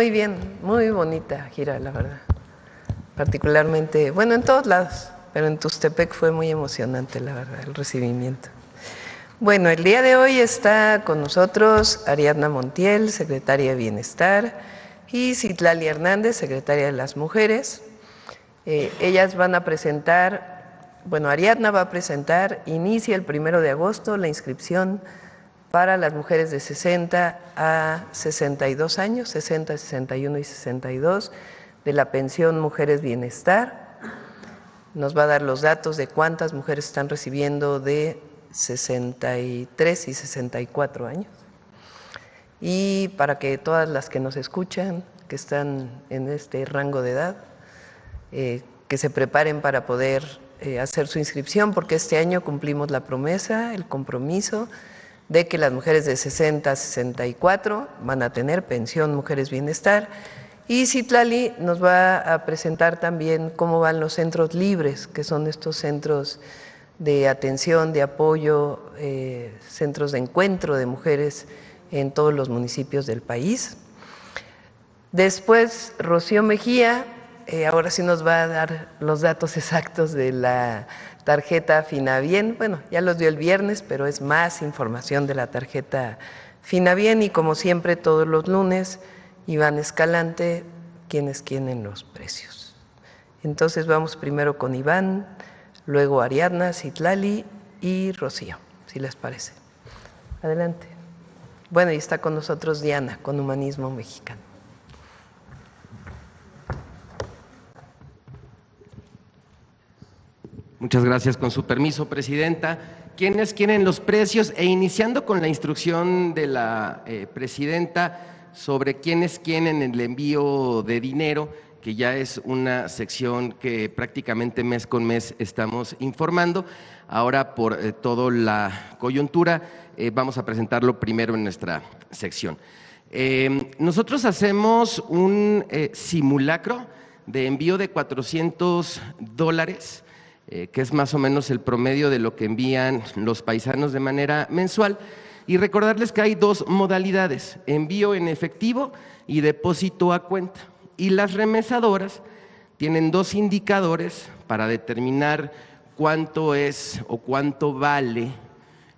Muy bien, muy bonita gira, la verdad. Particularmente, bueno, en todos lados, pero en Tuxtepec fue muy emocionante, la verdad, el recibimiento. Bueno, el día de hoy está con nosotros Ariadna Montiel, secretaria de Bienestar, y Citlali Hernández, secretaria de las Mujeres. Ellas van a presentar, bueno, Ariadna va a presentar, inicia el 1 de agosto la inscripción para las mujeres de 60 a 62 años, 60, 61 y 62, de la pensión Mujeres Bienestar. Nos va a dar los datos de cuántas mujeres están recibiendo de 63 y 64 años. Y para que todas las que nos escuchan, que están en este rango de edad, que se preparen para poder hacer su inscripción, porque este año cumplimos la promesa, el compromiso de que las mujeres de 60 a 64 van a tener pensión Mujeres Bienestar. Y Citlali nos va a presentar también cómo van los centros libres, que son estos centros de atención, de apoyo, centros de encuentro de mujeres en todos los municipios del país. Después, Rocío Mejía, ahora sí nos va a dar los datos exactos de la tarjeta Finabien. Bueno, ya los dio el viernes, pero es más información de la tarjeta Finabien. Y como siempre, todos los lunes, Iván Escalante, quienes quieren los precios. Entonces vamos primero con Iván, luego Ariadna, Citlali y Rocío, si les parece. Adelante. Bueno, y está con nosotros Diana, con Humanismo Mexicano. Muchas gracias. Con su permiso, Presidenta. ¿Quiénes quieren los precios? E iniciando con la instrucción de la Presidenta sobre quiénes quieren el envío de dinero, que ya es una sección que prácticamente mes con mes estamos informando. Ahora, por toda la coyuntura, vamos a presentarlo primero en nuestra sección. Nosotros hacemos un simulacro de envío de $400, que es más o menos el promedio de lo que envían los paisanos de manera mensual. Y recordarles que hay dos modalidades: envío en efectivo y depósito a cuenta. Y las remesadoras tienen dos indicadores para determinar cuánto es o cuánto vale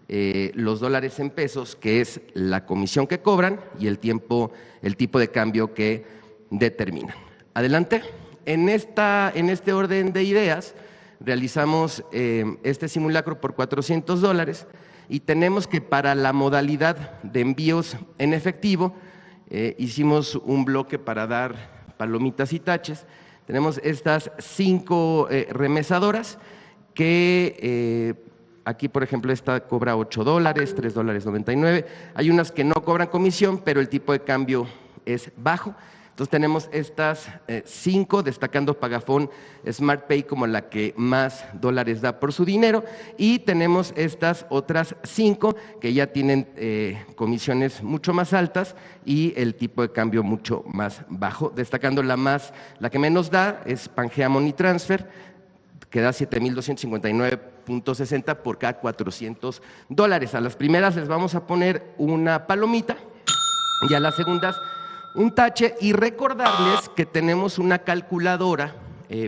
los dólares en pesos, que es la comisión que cobran y el tipo de cambio que determinan. Adelante. En este orden de ideas, realizamos este simulacro por $400 y tenemos que para la modalidad de envíos en efectivo hicimos un bloque para dar palomitas y taches. Tenemos estas 5 remesadoras que aquí, por ejemplo, esta cobra $8, $3.99. Hay unas que no cobran comisión, pero el tipo de cambio es bajo. Entonces tenemos estas 5, destacando Pagafón SmartPay como la que más dólares da por su dinero, y tenemos estas otras 5 que ya tienen comisiones mucho más altas y el tipo de cambio mucho más bajo, destacando la que menos da es Pangea Money Transfer, que da 7,259.60 por cada $400. A las primeras les vamos a poner una palomita y a las segundas un tache, y recordarles que tenemos una calculadora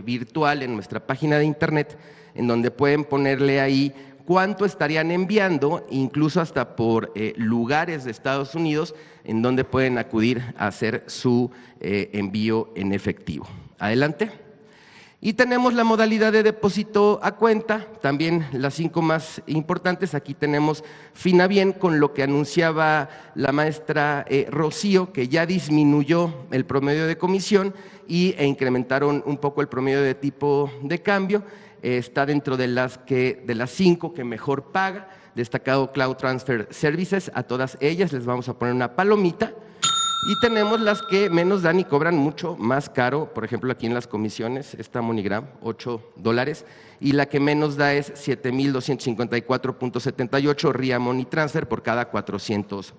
virtual en nuestra página de internet en donde pueden ponerle ahí cuánto estarían enviando, incluso hasta por lugares de Estados Unidos en donde pueden acudir a hacer su envío en efectivo. Adelante. Y tenemos la modalidad de depósito a cuenta, también las 5 más importantes. Aquí tenemos Finabien, con lo que anunciaba la maestra Rocío, que ya disminuyó el promedio de comisión e incrementaron un poco el promedio de tipo de cambio. Está dentro de las 5 que mejor paga, destacado Cloud Transfer Services. A todas ellas les vamos a poner una palomita. Y tenemos las que menos dan y cobran mucho más caro, por ejemplo aquí en las comisiones, esta MoneyGram, $8, y la que menos da es 7,254.78 RIA Money Transfer por cada $400.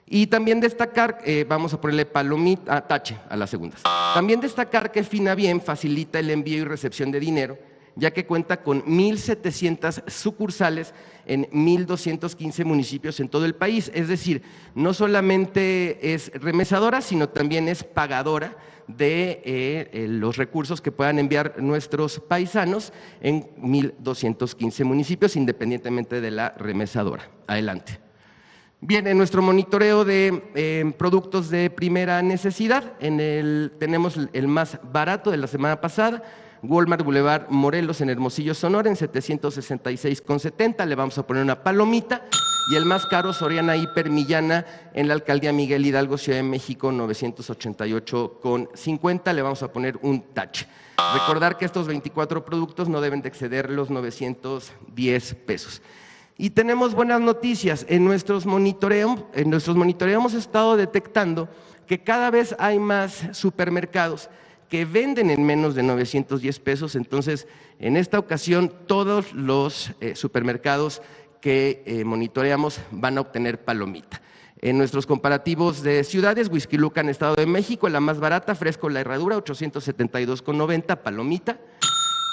Y también destacar, vamos a ponerle tache a las segundas. También destacar que Finabien facilita el envío y recepción de dinero ya que cuenta con 1,700 sucursales en 1,215 municipios en todo el país. Es decir, no solamente es remesadora, sino también es pagadora de los recursos que puedan enviar nuestros paisanos en 1,215 municipios, independientemente de la remesadora. Adelante. Bien, en nuestro monitoreo de productos de primera necesidad, tenemos el más barato de la semana pasada, Walmart Boulevard Morelos en Hermosillo, Sonora, en 766,70, le vamos a poner una palomita. Y el más caro, Soriana Hiper Millana, en la Alcaldía Miguel Hidalgo, Ciudad de México, 988,50, le vamos a poner un tache. Recordar que estos 24 productos no deben de exceder los 910 pesos. Y tenemos buenas noticias. En nuestros monitoreos hemos estado detectando que cada vez hay más supermercados que venden en menos de 910 pesos. Entonces, en esta ocasión, todos los supermercados que monitoreamos van a obtener palomita. En nuestros comparativos de ciudades, Huixquilucan, Estado de México, la más barata, Fresco La Herradura, 872,90, palomita.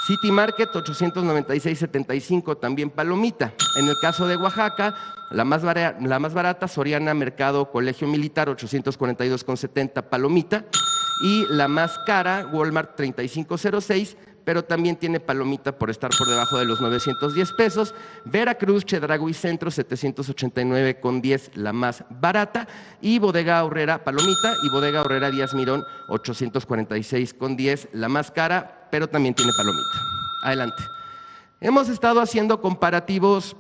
City Market, 896,75, también palomita. En el caso de Oaxaca, la más barata, Soriana Mercado Colegio Militar, 842,70, palomita. Y la más cara, Walmart, 35,06, pero también tiene palomita por estar por debajo de los 910 pesos. Veracruz, Chedraui Centro, 789,10, la más barata. Y Bodega Aurrera, palomita. Y Bodega Aurrera Díaz Mirón, 846,10, la más cara, pero también tiene palomita. Adelante. Hemos estado haciendo comparativos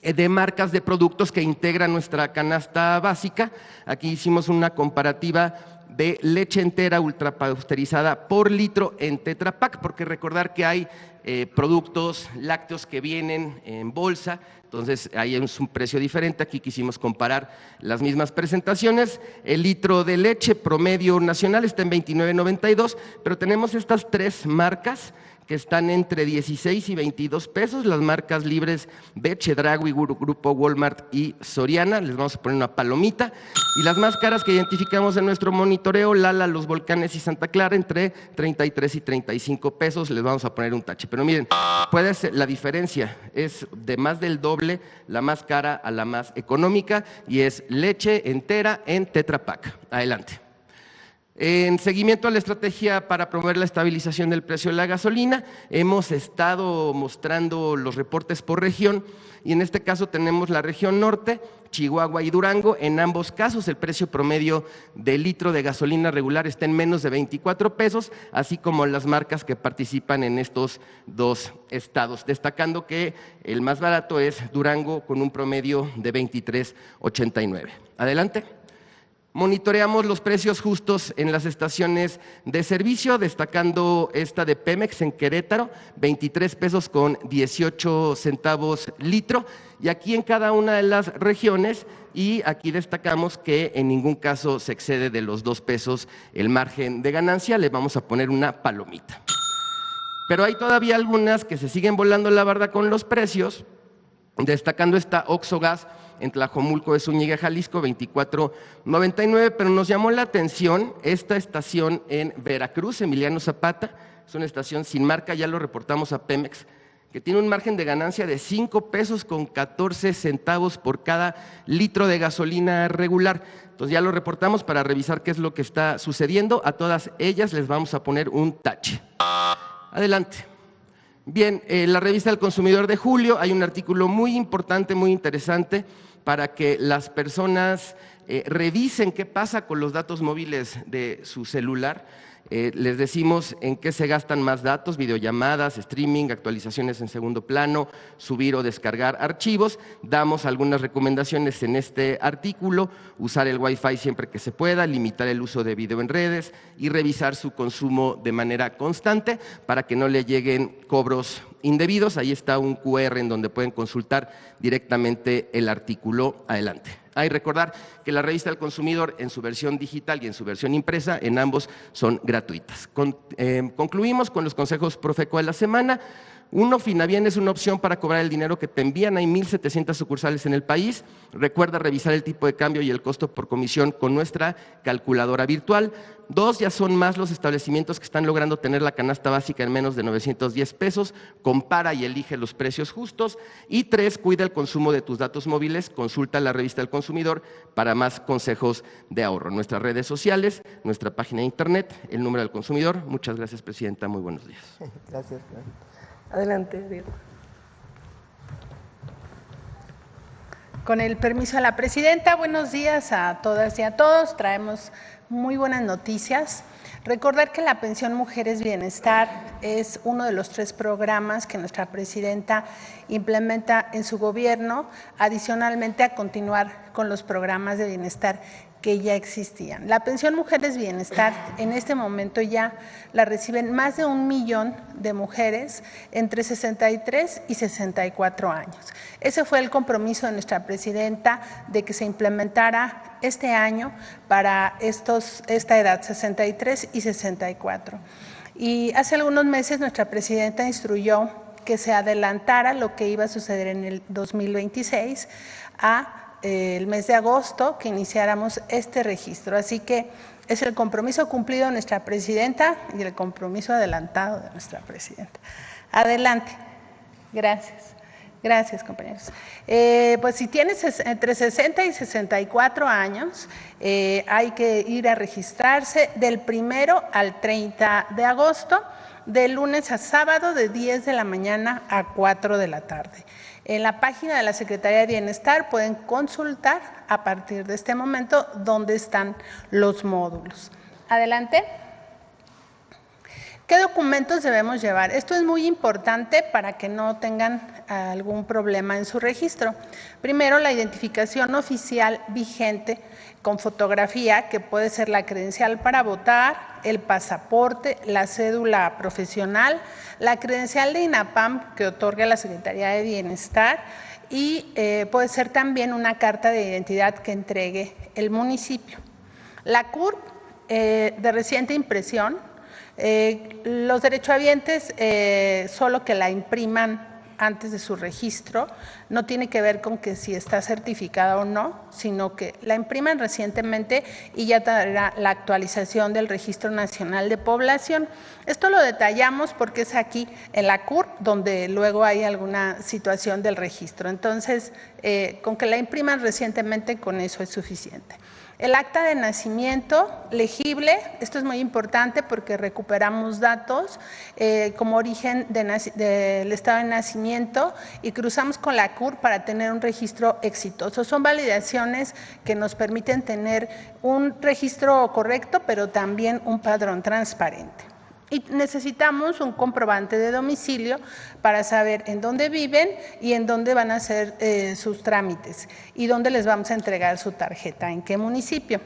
de marcas de productos que integran nuestra canasta básica. Aquí hicimos una comparativa de leche entera ultrapasteurizada por litro en Tetra Pak, porque recordar que hay productos lácteos que vienen en bolsa, entonces ahí es un precio diferente. Aquí quisimos comparar las mismas presentaciones. El litro de leche promedio nacional está en 29.92, pero tenemos estas tres marcas que están entre 16 y 22 pesos, las marcas libres de Chedraui, Grupo Walmart y Soriana, les vamos a poner una palomita. Y las más caras que identificamos en nuestro monitoreo, Lala, Los Volcanes y Santa Clara, entre 33 y 35 pesos, les vamos a poner un tache. Pero miren, puede ser, la diferencia es de más del doble, la más cara a la más económica, y es leche entera en Tetra Pak. Adelante. En seguimiento a la estrategia para promover la estabilización del precio de la gasolina, hemos estado mostrando los reportes por región, y en este caso tenemos la región norte, Chihuahua y Durango. En ambos casos el precio promedio del litro de gasolina regular está en menos de 24 pesos, así como las marcas que participan en estos dos estados, destacando que el más barato es Durango con un promedio de 23.89. Adelante. Monitoreamos los precios justos en las estaciones de servicio, destacando esta de Pemex en Querétaro, 23 pesos con 18 centavos litro, y aquí en cada una de las regiones, y aquí destacamos que en ningún caso se excede de los 2 pesos el margen de ganancia, le vamos a poner una palomita. Pero hay todavía algunas que se siguen volando la barda con los precios, destacando esta Oxxo Gas en Tlajomulco de Zúñiga, Jalisco, 24.99, pero nos llamó la atención esta estación en Veracruz, Emiliano Zapata, es una estación sin marca, ya lo reportamos a Pemex, que tiene un margen de ganancia de 5 pesos con 14 centavos por cada litro de gasolina regular. Entonces ya lo reportamos para revisar qué es lo que está sucediendo. A todas ellas les vamos a poner un tache. Adelante. Bien, en la revista del Consumidor de julio hay un artículo muy importante, muy interesante, para que las personas revisen qué pasa con los datos móviles de su celular. Les decimos en qué se gastan más datos: videollamadas, streaming, actualizaciones en segundo plano, subir o descargar archivos. Damos algunas recomendaciones en este artículo: usar el Wi-Fi siempre que se pueda, limitar el uso de video en redes y revisar su consumo de manera constante para que no le lleguen cobros indebidos. Ahí está un QR en donde pueden consultar directamente el artículo. Adelante. Hay que recordar que la revista del Consumidor en su versión digital y en su versión impresa, en ambos son gratuitas. Concluimos con los consejos Profeco de la semana. Uno, Finabién es una opción para cobrar el dinero que te envían. Hay 1,700 sucursales en el país. Recuerda revisar el tipo de cambio y el costo por comisión con nuestra calculadora virtual. 2, ya son más los establecimientos que están logrando tener la canasta básica en menos de 910 pesos. Compara y elige los precios justos. Y 3, cuida el consumo de tus datos móviles. Consulta la revista del consumidor para más consejos de ahorro. Nuestras redes sociales, nuestra página de internet, el número del consumidor. Muchas gracias, presidenta. Muy buenos días. Gracias, Juan. Adelante, Diego. Con el permiso de la presidenta, buenos días a todas y a todos. Traemos muy buenas noticias. Recordar que la pensión Mujeres Bienestar es uno de los 3 programas que nuestra presidenta implementa en su gobierno, adicionalmente a continuar con los programas de bienestar que ya existían. La pensión Mujeres Bienestar en este momento ya la reciben más de 1 millón de mujeres entre 63 y 64 años. Ese fue el compromiso de nuestra presidenta de que se implementara este año para esta edad, 63 y 64. Y hace algunos meses nuestra presidenta instruyó que se adelantara lo que iba a suceder en el 2026 a el mes de agosto, que iniciáramos este registro. Así que es el compromiso cumplido de nuestra presidenta y el compromiso adelantado de nuestra presidenta. Adelante. Gracias. Gracias, compañeros. Pues si tienes entre 60 y 64 años, hay que ir a registrarse del 1 al 30 de agosto, de lunes a sábado, de 10 de la mañana a 4 de la tarde. En la página de la Secretaría de Bienestar pueden consultar a partir de este momento dónde están los módulos. Adelante. ¿Qué documentos debemos llevar? Esto es muy importante para que no tengan algún problema en su registro. Primero, la identificación oficial vigente con fotografía, que puede ser la credencial para votar, el pasaporte, la cédula profesional, la credencial de INAPAM que otorga la Secretaría de Bienestar y puede ser también una carta de identidad que entregue el municipio. La CURP de reciente impresión. Los derechohabientes solo que la impriman antes de su registro, no tiene que ver con que si está certificada o no, sino que la impriman recientemente y ya tendrá la actualización del Registro Nacional de Población. Esto lo detallamos porque es aquí en la CURP donde luego hay alguna situación del registro. Entonces, con que la impriman recientemente, con eso es suficiente. El acta de nacimiento legible, esto es muy importante porque recuperamos datos como origen del estado de nacimiento y cruzamos con la CURP para tener un registro exitoso. Son validaciones que nos permiten tener un registro correcto, pero también un padrón transparente. Y necesitamos un comprobante de domicilio para saber en dónde viven y en dónde van a hacer sus trámites y dónde les vamos a entregar su tarjeta, en qué municipio.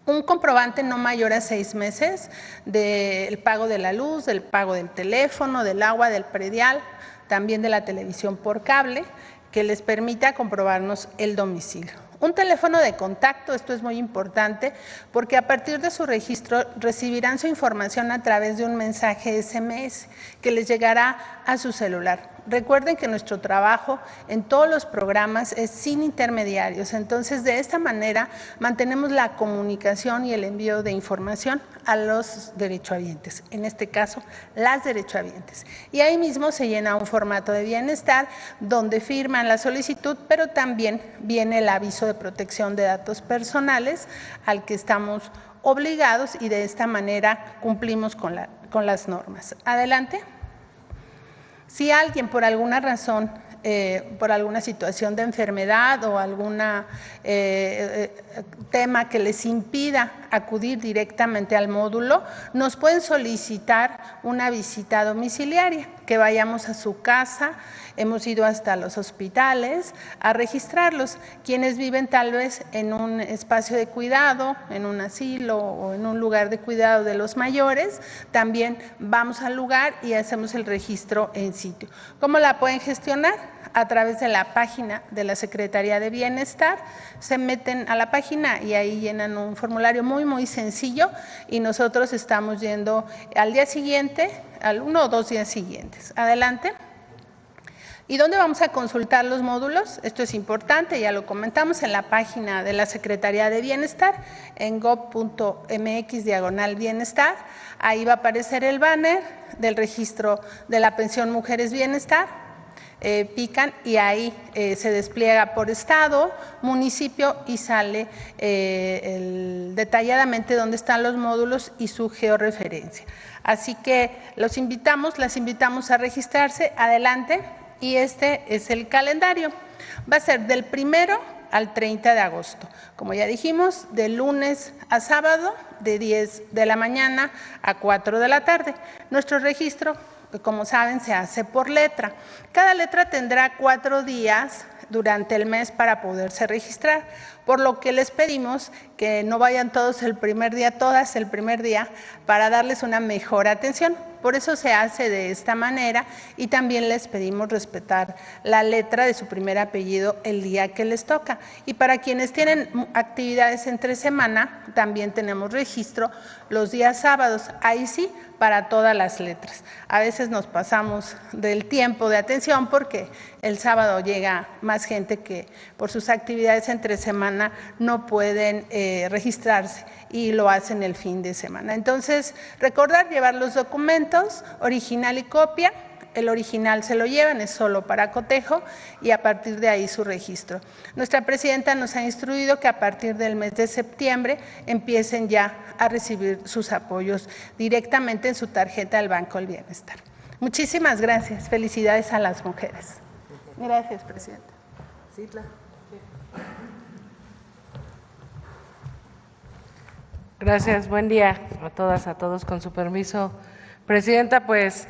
Un comprobante no mayor a 6 meses del pago de la luz, del pago del teléfono, del agua, del predial, también de la televisión por cable, que les permita comprobarnos el domicilio. Un teléfono de contacto, esto es muy importante, porque a partir de su registro recibirán su información a través de un mensaje SMS que les llegará a su celular. Recuerden que nuestro trabajo en todos los programas es sin intermediarios, entonces de esta manera mantenemos la comunicación y el envío de información a los derechohabientes, en este caso las derechohabientes. Y ahí mismo se llena un formato de bienestar donde firman la solicitud, pero también viene el aviso de protección de datos personales al que estamos obligados y de esta manera cumplimos con las normas. Adelante. Si alguien por alguna razón, por alguna situación de enfermedad o algún tema que les impida acudir directamente al módulo, nos pueden solicitar una visita domiciliaria, que vayamos a su casa. Hemos ido hasta los hospitales a registrarlos. Quienes viven tal vez en un espacio de cuidado, en un asilo o en un lugar de cuidado de los mayores, también vamos al lugar y hacemos el registro en sitio. ¿Cómo la pueden gestionar? A través de la página de la Secretaría de Bienestar, se meten a la página y ahí llenan un formulario muy sencillo y nosotros estamos yendo al día siguiente al 1 o 2 días siguientes. Adelante. ¿Y dónde vamos a consultar los módulos? Esto es importante, ya lo comentamos en la página de la Secretaría de Bienestar, en gov.mx/bienestar. Ahí va a aparecer el banner del registro de la pensión Mujeres Bienestar. Pican y ahí se despliega por estado, municipio y sale detalladamente dónde están los módulos y su georreferencia. Así que las invitamos a registrarse. Adelante. Y este es el calendario. Va a ser del 1 al 30 de agosto. Como ya dijimos, de lunes a sábado, de 10 de la mañana a 4 de la tarde. Nuestro registro, como saben, se hace por letra. Cada letra tendrá 4 días durante el mes para poderse registrar, por lo que les pedimos que no vayan todas el primer día, para darles una mejor atención. Por eso se hace de esta manera y también les pedimos respetar la letra de su primer apellido el día que les toca. Y para quienes tienen actividades entre semana, también tenemos registro los días sábados, ahí sí, para todas las letras. A veces nos pasamos del tiempo de atención porque el sábado llega más gente que por sus actividades entre semana no pueden registrarse y lo hacen el fin de semana. Entonces, recordar llevar los documentos, original y copia. El original se lo llevan, es solo para cotejo y a partir de ahí su registro. Nuestra presidenta nos ha instruido que a partir del mes de septiembre empiecen ya a recibir sus apoyos directamente en su tarjeta del Banco del Bienestar. Muchísimas gracias. Felicidades a las mujeres. Gracias, presidenta. Gracias, buen día a todas, a todos. Con su permiso, presidenta, pues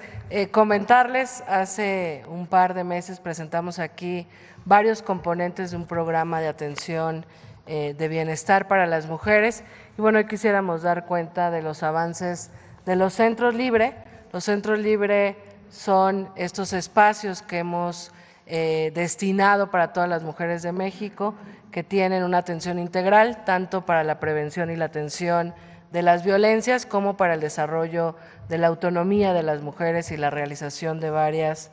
comentarles, hace un par de meses presentamos aquí varios componentes de un programa de atención de bienestar para las mujeres y bueno, hoy quisiéramos dar cuenta de los avances de los centros Libre. Los centros Libre son estos espacios que hemos destinado para todas las mujeres de México, que tienen una atención integral, tanto para la prevención y la atención de las violencias como para el desarrollo de la autonomía de las mujeres y la realización de varias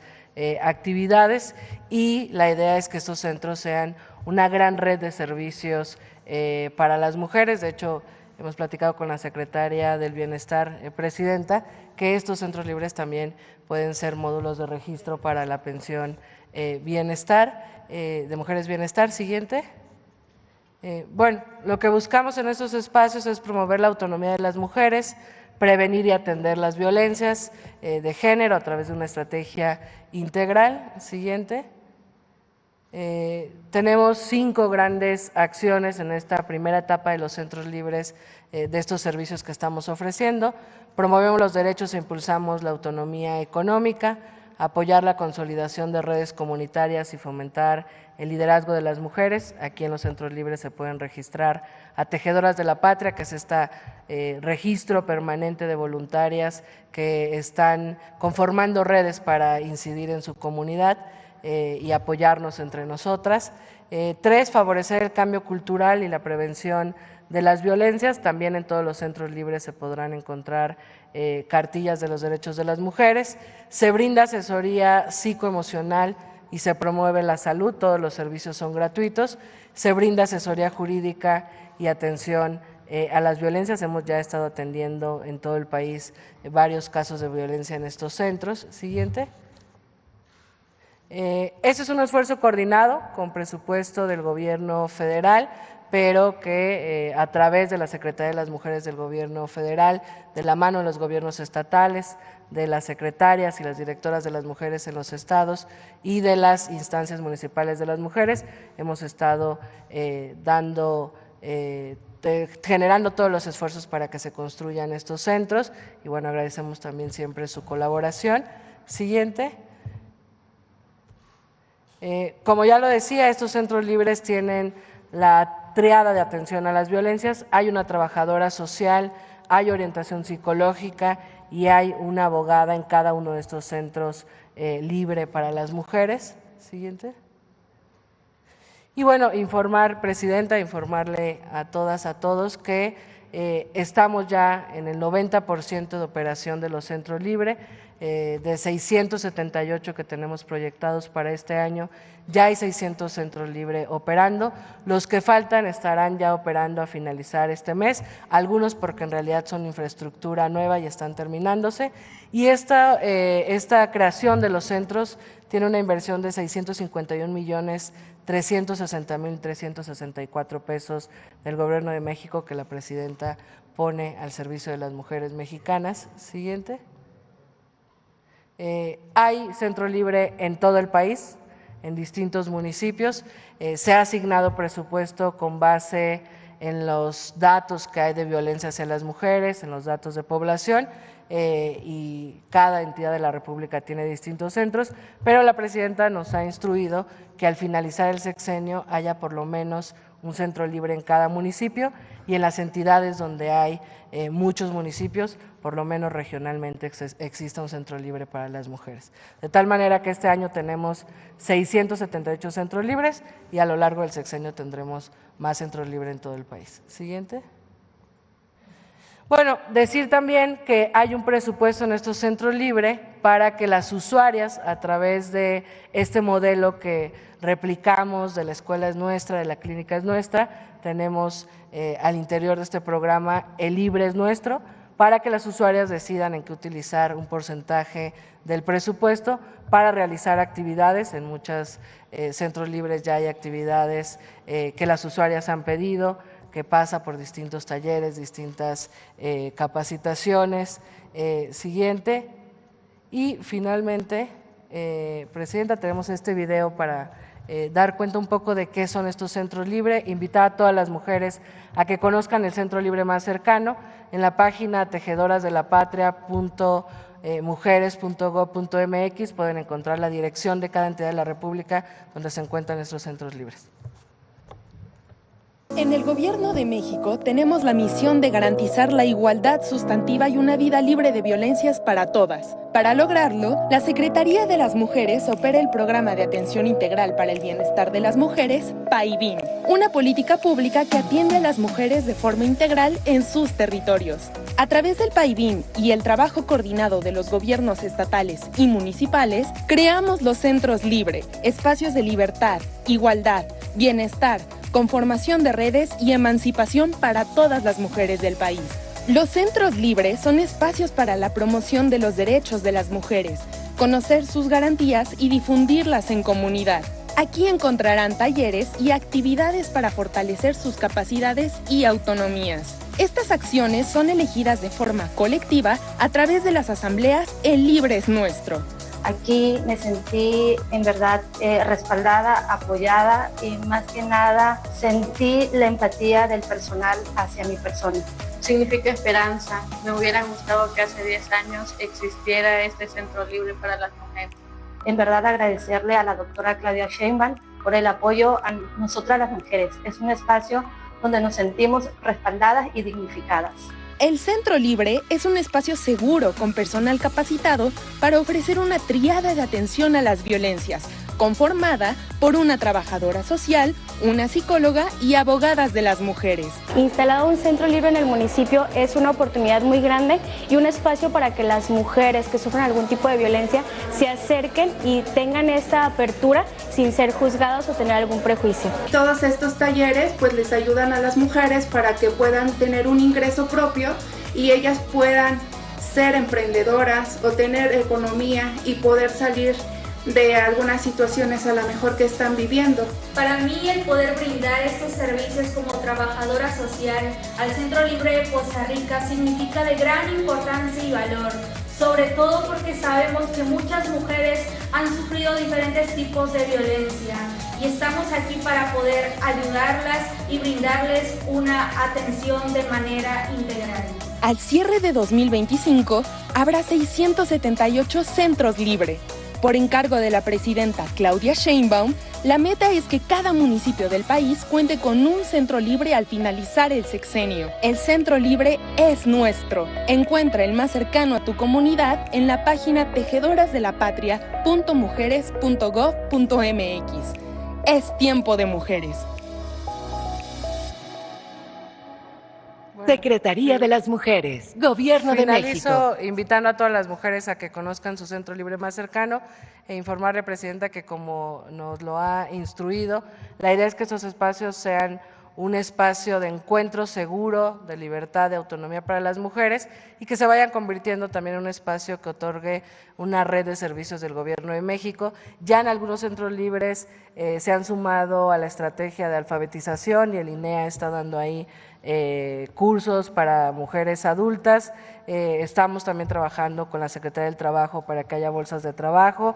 actividades. Y la idea es que estos centros sean una gran red de servicios para las mujeres. De hecho, hemos platicado con la secretaria del Bienestar, presidenta, que estos centros libres también pueden ser módulos de registro para la pensión bienestar, de mujeres bienestar. Siguiente. Bueno, lo que buscamos en estos espacios es promover la autonomía de las mujeres, prevenir y atender las violencias de género a través de una estrategia integral. Siguiente. Tenemos 5 grandes acciones en esta primera etapa de los centros libres de estos servicios que estamos ofreciendo. Promovemos los derechos e impulsamos la autonomía económica, apoyar la consolidación de redes comunitarias y fomentar el liderazgo de las mujeres. Aquí en los centros libres se pueden registrar a Tejedoras de la Patria, que es este registro permanente de voluntarias que están conformando redes para incidir en su comunidad y apoyarnos entre nosotras. 3, favorecer el cambio cultural y la prevención de las violencias. También en todos los centros libres se podrán encontrar cartillas de los derechos de las mujeres. Se brinda asesoría psicoemocional y se promueve la salud, todos los servicios son gratuitos. Se brinda asesoría jurídica y atención a las violencias. Hemos ya estado atendiendo en todo el país varios casos de violencia en estos centros. Siguiente. Este es un esfuerzo coordinado con presupuesto del Gobierno federal, pero que a través de la Secretaría de las Mujeres del Gobierno federal, de la mano de los gobiernos estatales, de las secretarias y las directoras de las mujeres en los estados y de las instancias municipales de las mujeres, hemos estado generando todos los esfuerzos para que se construyan estos centros y bueno, agradecemos también siempre su colaboración. Siguiente. Como ya lo decía, estos centros libres tienen la triada de atención a las violencias. Hay una trabajadora social, hay orientación psicológica y hay una abogada en cada uno de estos centros libre para las mujeres. Siguiente. Y bueno, presidenta, informarle a todas, a todos que Estamos ya en el 90% de operación de los centros libres, de 678 que tenemos proyectados para este año, ya hay 600 centros libres operando. Los que faltan estarán ya operando a finalizar este mes, algunos porque en realidad son infraestructura nueva y están terminándose. Y esta creación de los centros tiene una inversión de 651.360.364 pesos del Gobierno de México que la presidenta pone al servicio de las mujeres mexicanas. Siguiente. Hay centro libre en todo el país, en distintos municipios. Se ha asignado presupuesto con base en los datos que hay de violencia hacia las mujeres, en los datos de población, y cada entidad de la República tiene distintos centros, pero la presidenta nos ha instruido que al finalizar el sexenio haya por lo menos un centro libre en cada municipio y en las entidades donde hay muchos municipios, por lo menos regionalmente exista un centro libre para las mujeres. De tal manera que este año tenemos 678 centros libres y a lo largo del sexenio tendremos más centros libres en todo el país. Siguiente. Bueno, decir también que hay un presupuesto en estos centros libres para que las usuarias, a través de este modelo que replicamos de la escuela es nuestra, de la clínica es nuestra, tenemos al interior de este programa el libre es nuestro, para que las usuarias decidan en qué utilizar un porcentaje del presupuesto para realizar actividades. En muchos centros libres ya hay actividades que las usuarias han pedido, que pasa por distintos talleres, distintas capacitaciones. Siguiente. Y finalmente, Presidenta, tenemos este video para dar cuenta un poco de qué son estos centros libres, invitar a todas las mujeres a que conozcan el centro libre más cercano. En la página tejedorasdelapatria.mujeres.gov.mx pueden encontrar la dirección de cada entidad de la República donde se encuentran estos centros libres. En el Gobierno de México tenemos la misión de garantizar la igualdad sustantiva y una vida libre de violencias para todas. Para lograrlo, la Secretaría de las Mujeres opera el Programa de Atención Integral para el Bienestar de las Mujeres, PAIBIN, una política pública que atiende a las mujeres de forma integral en sus territorios. A través del PAIBIN y el trabajo coordinado de los gobiernos estatales y municipales, creamos los centros libre, espacios de libertad, igualdad, bienestar, conformación de redes y emancipación para todas las mujeres del país. Los centros libres son espacios para la promoción de los derechos de las mujeres, conocer sus garantías y difundirlas en comunidad. Aquí encontrarán talleres y actividades para fortalecer sus capacidades y autonomías. Estas acciones son elegidas de forma colectiva a través de las asambleas El Libre es Nuestro. Aquí me sentí en verdad respaldada, apoyada y más que nada sentí la empatía del personal hacia mi persona. Significa esperanza. Me hubiera gustado que hace 10 años existiera este centro libre para las mujeres. En verdad agradecerle a la doctora Claudia Sheinbaum por el apoyo a nosotras las mujeres. Es un espacio donde nos sentimos respaldadas y dignificadas. El Centro Libre es un espacio seguro con personal capacitado para ofrecer una tríada de atención a las violencias, conformada por una trabajadora social, una psicóloga y abogadas de las mujeres. Instalado un centro libre en el municipio es una oportunidad muy grande y un espacio para que las mujeres que sufren algún tipo de violencia se acerquen y tengan esa apertura sin ser juzgadas o tener algún prejuicio. Todos estos talleres pues les ayudan a las mujeres para que puedan tener un ingreso propio y ellas puedan ser emprendedoras o tener economía y poder salir de algunas situaciones a lo mejor que están viviendo. Para mí el poder brindar estos servicios como trabajadora social al Centro Libre de Poza Rica significa de gran importancia y valor, sobre todo porque sabemos que muchas mujeres han sufrido diferentes tipos de violencia y estamos aquí para poder ayudarlas y brindarles una atención de manera integral. Al cierre de 2025 habrá 678 centros libres. Por encargo de la presidenta Claudia Sheinbaum, la meta es que cada municipio del país cuente con un centro libre al finalizar el sexenio. El Centro Libre es nuestro. Encuentra el más cercano a tu comunidad en la página tejedorasdelapatria.mujeres.gov.mx. Es tiempo de mujeres. Secretaría de las Mujeres, Gobierno de México. Finalizo invitando a todas las mujeres a que conozcan su centro libre más cercano e informarle, Presidenta, que como nos lo ha instruido, la idea es que estos espacios sean un espacio de encuentro seguro, de libertad, de autonomía para las mujeres y que se vayan convirtiendo también en un espacio que otorgue una red de servicios del Gobierno de México. Ya en algunos centros libres se han sumado a la estrategia de alfabetización y el INEA está dando ahí cursos para mujeres adultas. Estamos también trabajando con la Secretaría del Trabajo para que haya bolsas de trabajo.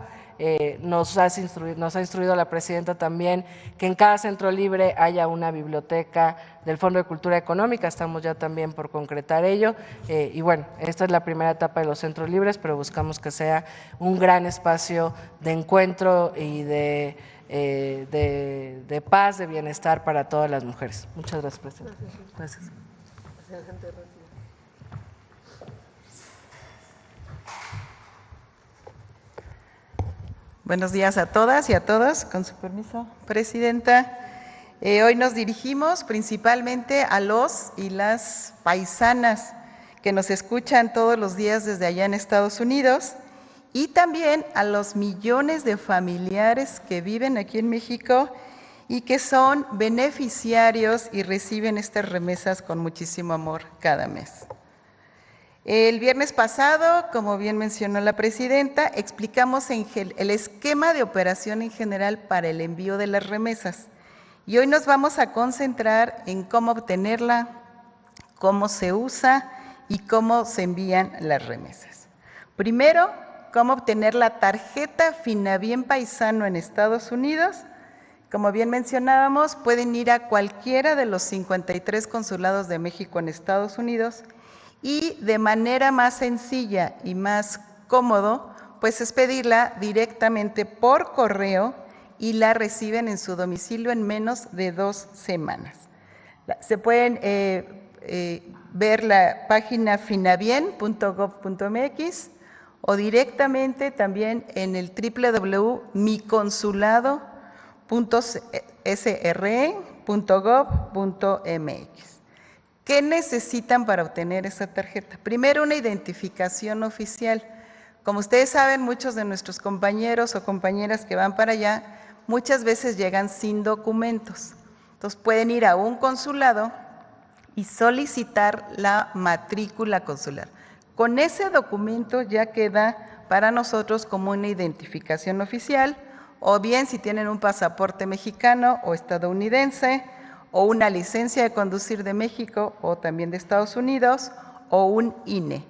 Nos ha instruido la Presidenta también que en cada centro libre haya una biblioteca del Fondo de Cultura Económica. Estamos ya también por concretar ello. Y bueno, esta es la primera etapa de los centros libres, pero buscamos que sea un gran espacio de encuentro y de paz, de bienestar para todas las mujeres. Muchas gracias, Presidenta. Gracias. Buenos días a todas y a todos, con su permiso, Presidenta. Hoy nos dirigimos principalmente a los y las paisanas que nos escuchan todos los días desde allá en Estados Unidos y también a los millones de familiares que viven aquí en México y que son beneficiarios y reciben estas remesas con muchísimo amor cada mes. El viernes pasado, como bien mencionó la Presidenta, explicamos el esquema de operación en general para el envío de las remesas y hoy nos vamos a concentrar en cómo obtenerla, cómo se usa y cómo se envían las remesas. Primero, cómo obtener la tarjeta Finabien Paisano en Estados Unidos. Como bien mencionábamos, pueden ir a cualquiera de los 53 consulados de México en Estados Unidos y de manera más sencilla y más cómodo, pues es pedirla directamente por correo y la reciben en su domicilio en menos de 2 semanas. Se pueden ver la página finabien.gov.mx o directamente también en el www.miconsulado.sre.gov.mx. ¿Qué necesitan para obtener esa tarjeta? Primero, una identificación oficial. Como ustedes saben, muchos de nuestros compañeros o compañeras que van para allá muchas veces llegan sin documentos. Entonces pueden ir a un consulado y solicitar la matrícula consular. Con ese documento ya queda para nosotros como una identificación oficial, o bien si tienen un pasaporte mexicano o estadounidense, o una licencia de conducir de México o también de Estados Unidos, o un INE.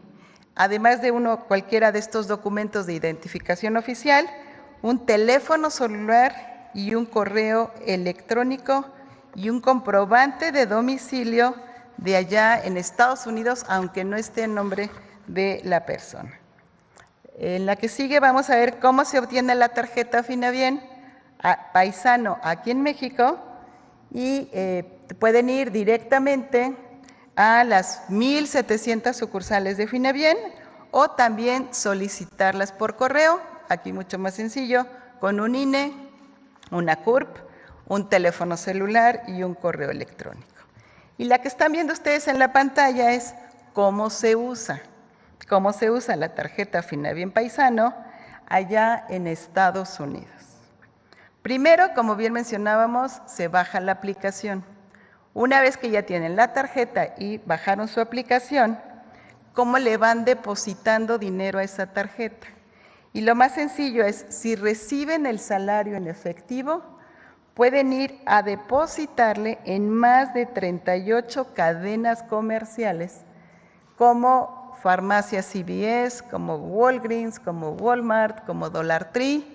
Además de cualquiera de estos documentos de identificación oficial, un teléfono celular y un correo electrónico y un comprobante de domicilio de allá en Estados Unidos, aunque no esté en nombre de la persona. En la que sigue vamos a ver cómo se obtiene la tarjeta Finabien Paisano aquí en México y pueden ir directamente a las 1,700 sucursales de Finabien o también solicitarlas por correo, aquí mucho más sencillo, con un INE, una CURP, un teléfono celular y un correo electrónico. Y la que están viendo ustedes en la pantalla es cómo se usa la tarjeta Finabien Paisano allá en Estados Unidos. Primero, como bien mencionábamos, se baja la aplicación. Una vez que ya tienen la tarjeta y bajaron su aplicación, ¿cómo le van depositando dinero a esa tarjeta? Y lo más sencillo es, si reciben el salario en efectivo, pueden ir a depositarle en más de 38 cadenas comerciales, como farmacias CVS, como Walgreens, como Walmart, como Dollar Tree,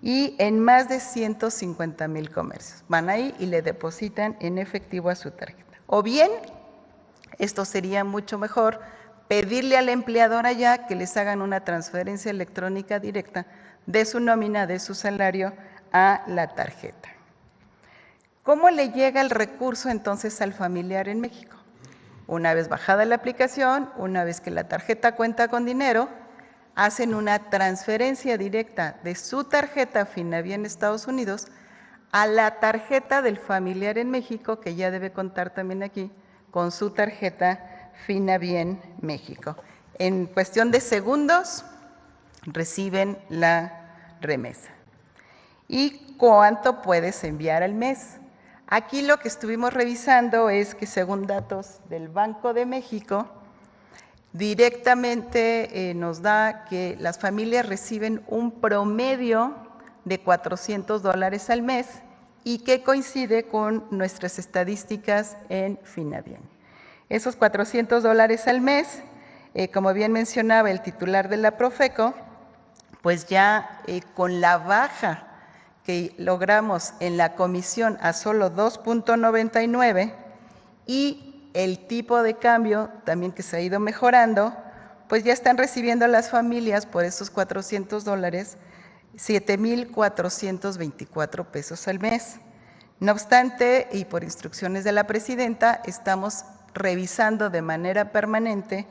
y en más de 150,000 comercios. Van ahí y le depositan en efectivo a su tarjeta. O bien, esto sería mucho mejor, pedirle al empleador allá que les hagan una transferencia electrónica directa de su nómina, de su salario, a la tarjeta. ¿Cómo le llega el recurso entonces al familiar en México? Una vez bajada la aplicación, una vez que la tarjeta cuenta con dinero, hacen una transferencia directa de su tarjeta Finabien Estados Unidos a la tarjeta del familiar en México, que ya debe contar también aquí con su tarjeta Finabien México. En cuestión de segundos reciben la remesa. ¿Y cuánto puedes enviar al mes? Aquí lo que estuvimos revisando es que, según datos del Banco de México, directamente nos da que las familias reciben un promedio de $400 al mes y que coincide con nuestras estadísticas en Finabien. Esos $400 al mes, como bien mencionaba el titular de la Profeco, pues ya con la baja que logramos en la comisión a solo 2.99 y el tipo de cambio también que se ha ido mejorando, pues ya están recibiendo las familias por esos $400 $7,424 pesos al mes. No obstante, y por instrucciones de la presidenta, estamos revisando de manera permanente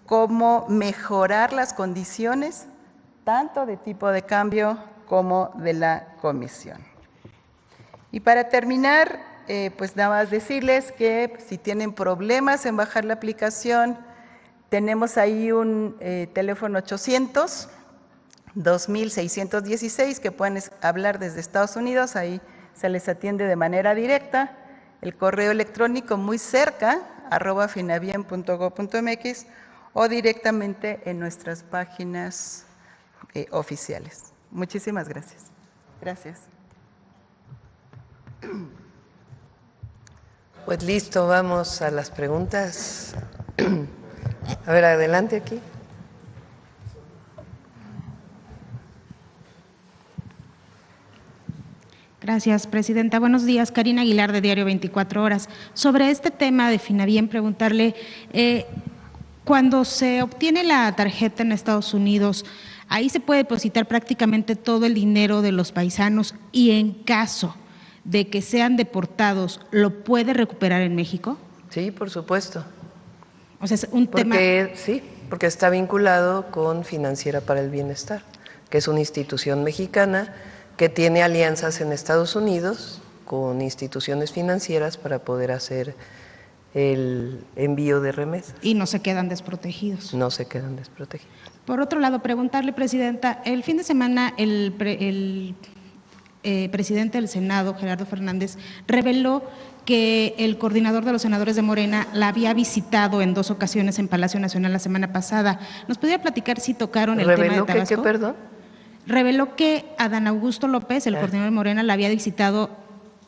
cómo mejorar las condiciones tanto de tipo de cambio como de la comisión. Y para terminar, pues nada más decirles que si tienen problemas en bajar la aplicación, tenemos ahí un teléfono 800-2616 que pueden hablar desde Estados Unidos, ahí se les atiende de manera directa. El correo electrónico muy cerca, @finabien.gov.mx o directamente en nuestras páginas oficiales. Muchísimas gracias. Gracias. Pues listo, vamos a las preguntas. A ver, adelante aquí. Gracias, presidenta. Buenos días, Karina Aguilar, de Diario 24 Horas. Sobre este tema de Finabien, preguntarle, cuando se obtiene la tarjeta en Estados Unidos, ahí se puede depositar prácticamente todo el dinero de los paisanos y en caso de que sean deportados, ¿lo puede recuperar en México? Sí, por supuesto. O sea, es un tema… Sí, porque está vinculado con Financiera para el Bienestar, que es una institución mexicana que tiene alianzas en Estados Unidos con instituciones financieras para poder hacer el envío de remesas. Y no se quedan desprotegidos. No se quedan desprotegidos. Por otro lado, preguntarle, presidenta, el fin de semana el presidente del Senado, Gerardo Fernández, reveló que el coordinador de los senadores de Morena la había visitado en 2 ocasiones en Palacio Nacional la semana pasada. ¿Nos podría platicar si tocaron el tema de Tabasco? ¿Reveló qué, perdón? Reveló que Adán Augusto López, el coordinador de Morena, la había visitado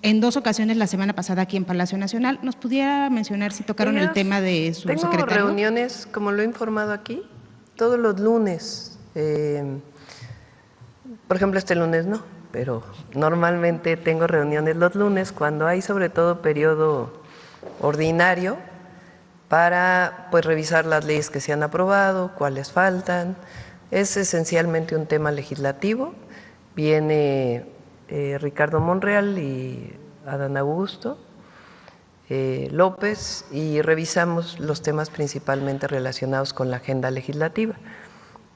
en 2 ocasiones la semana pasada aquí en Palacio Nacional. ¿Nos pudiera mencionar si tocaron el tema de su secretario? Tengo reuniones, como lo he informado aquí, todos los lunes. Por ejemplo, este lunes no, pero normalmente tengo reuniones los lunes cuando hay sobre todo periodo ordinario para pues revisar las leyes que se han aprobado, cuáles faltan. Es esencialmente un tema legislativo. Viene Ricardo Monreal y Adán Augusto López y revisamos los temas principalmente relacionados con la agenda legislativa.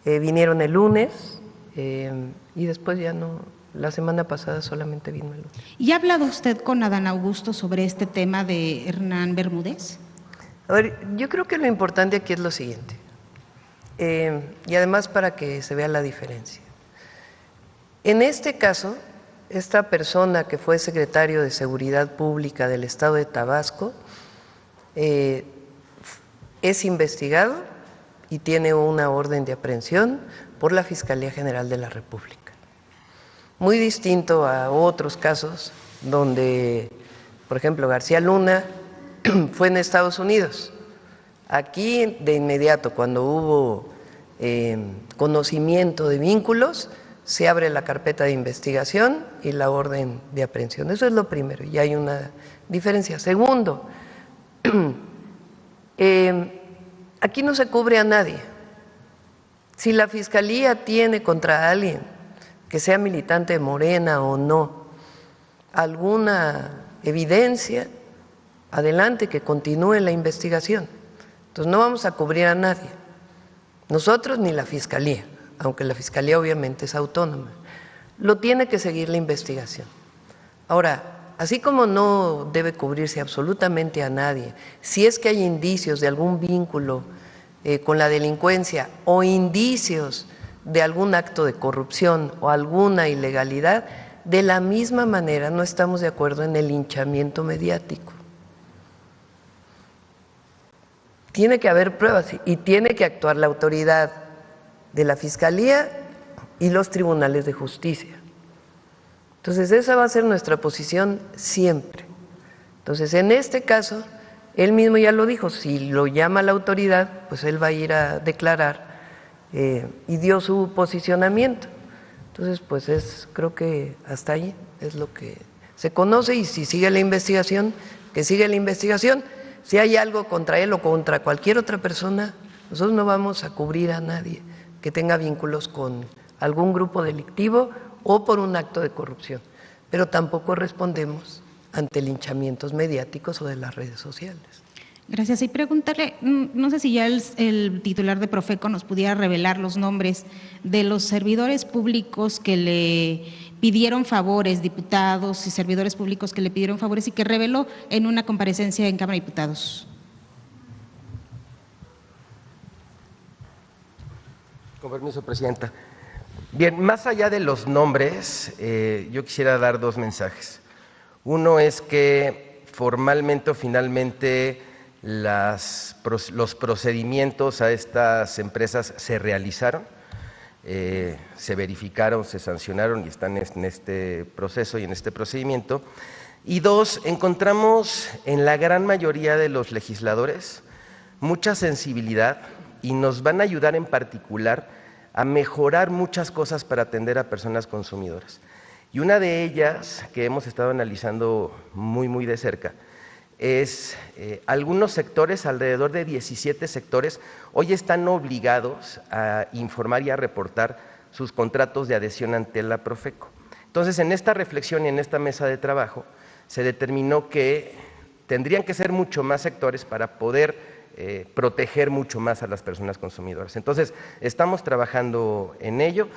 Vinieron el lunes y después ya no, la semana pasada solamente vino el lunes. ¿Y ha hablado usted con Adán Augusto sobre este tema de Hernán Bermúdez? A ver, yo creo que lo importante aquí es lo siguiente, y además para que se vea la diferencia. En este caso, esta persona que fue secretario de Seguridad Pública del Estado de Tabasco es investigado y tiene una orden de aprehensión por la Fiscalía General de la República. Muy distinto a otros casos donde, por ejemplo, García Luna fue en Estados Unidos. Aquí, de inmediato, cuando hubo conocimiento de vínculos, se abre la carpeta de investigación y la orden de aprehensión. Eso es lo primero, y hay una diferencia. Segundo, aquí no se cubre a nadie. Si la Fiscalía tiene contra alguien, que sea militante de Morena o no, alguna evidencia, adelante, que continúe la investigación. Entonces no vamos a cubrir a nadie, nosotros ni la Fiscalía, aunque la Fiscalía obviamente es autónoma. Lo tiene que seguir la investigación. Ahora, así como no debe cubrirse absolutamente a nadie, si es que hay indicios de algún vínculo con la delincuencia o indicios de algún acto de corrupción o alguna ilegalidad, de la misma manera no estamos de acuerdo en el linchamiento mediático. Tiene que haber pruebas y tiene que actuar la autoridad de la Fiscalía y los tribunales de justicia. Entonces, esa va a ser nuestra posición siempre. Entonces, en este caso, él mismo ya lo dijo, si lo llama la autoridad, pues él va a ir a declarar y dio su posicionamiento. Entonces, pues creo que hasta ahí es lo que se conoce, y si sigue la investigación, que sigue la investigación. Si hay algo contra él o contra cualquier otra persona, nosotros no vamos a cubrir a nadie que tenga vínculos con algún grupo delictivo o por un acto de corrupción, pero tampoco respondemos ante linchamientos mediáticos o de las redes sociales. Gracias. Y preguntarle, no sé si ya el titular de Profeco nos pudiera revelar los nombres de los servidores públicos que le pidieron favores, diputados y servidores públicos que le pidieron favores y que reveló en una comparecencia en Cámara de Diputados. Con permiso, Presidenta. Bien, más allá de los nombres, yo quisiera dar dos mensajes. Uno es que formalmente o finalmente los procedimientos a estas empresas se realizaron, se verificaron, se sancionaron y están en este proceso y en este procedimiento. Y dos, encontramos en la gran mayoría de los legisladores mucha sensibilidad y nos van a ayudar en particular a mejorar muchas cosas para atender a personas consumidoras. Y una de ellas que hemos estado analizando muy de cerca es algunos sectores, alrededor de 17 sectores, hoy están obligados a informar y a reportar sus contratos de adhesión ante la Profeco. Entonces, en esta reflexión y en esta mesa de trabajo se determinó que tendrían que ser mucho más sectores para poder proteger mucho más a las personas consumidoras. Entonces, estamos trabajando en ello.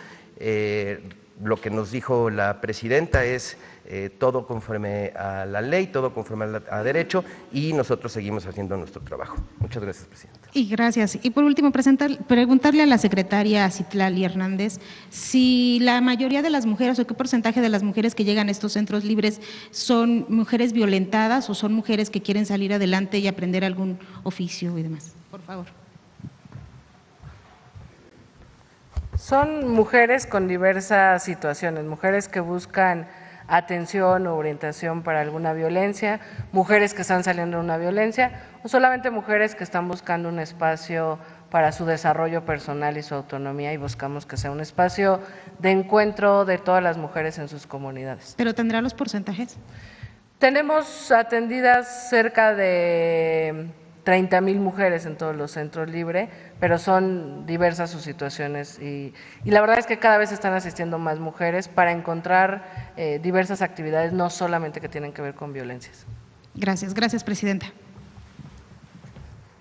Lo que nos dijo la presidenta es todo conforme a la ley, todo conforme a derecho, y nosotros seguimos haciendo nuestro trabajo. Muchas gracias, Presidenta. Y gracias. Y por último, preguntarle a la secretaria Citlali Hernández si la mayoría de las mujeres o qué porcentaje de las mujeres que llegan a estos centros libres son mujeres violentadas o son mujeres que quieren salir adelante y aprender algún oficio y demás. Por favor. Son mujeres con diversas situaciones, mujeres que buscan atención o orientación para alguna violencia, mujeres que están saliendo de una violencia o solamente mujeres que están buscando un espacio para su desarrollo personal y su autonomía, y buscamos que sea un espacio de encuentro de todas las mujeres en sus comunidades. ¿Pero tendrá los porcentajes? Tenemos atendidas cerca de 30,000 mujeres en todos los centros libres, pero son diversas sus situaciones y la verdad es que cada vez están asistiendo más mujeres para encontrar diversas actividades, no solamente que tienen que ver con violencias. Gracias, Presidenta.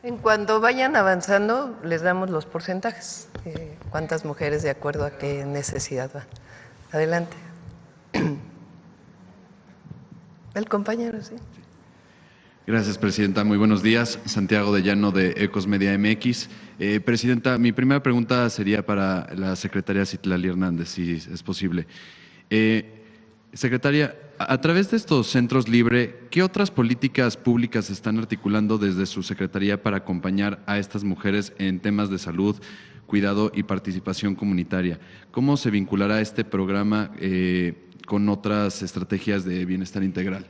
En cuanto vayan avanzando, les damos los porcentajes, cuántas mujeres de acuerdo a qué necesidad van. Adelante. El compañero, sí. Gracias, Presidenta. Muy buenos días. Santiago de Llano, de Ecos Media MX. Presidenta, mi primera pregunta sería para la secretaria Citlali Hernández, si es posible. Secretaria, a través de estos centros libres, ¿qué otras políticas públicas están articulando desde su secretaría para acompañar a estas mujeres en temas de salud, cuidado y participación comunitaria? ¿Cómo se vinculará este programa con otras estrategias de bienestar integral?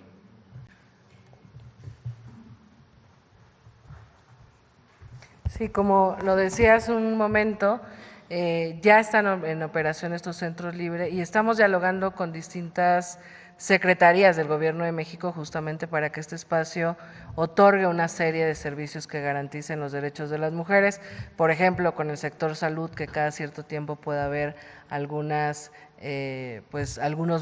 Sí, como lo decía hace un momento, ya están en operación estos centros libres y estamos dialogando con distintas secretarías del Gobierno de México justamente para que este espacio otorgue una serie de servicios que garanticen los derechos de las mujeres, por ejemplo, con el sector salud, que cada cierto tiempo pueda haber algunos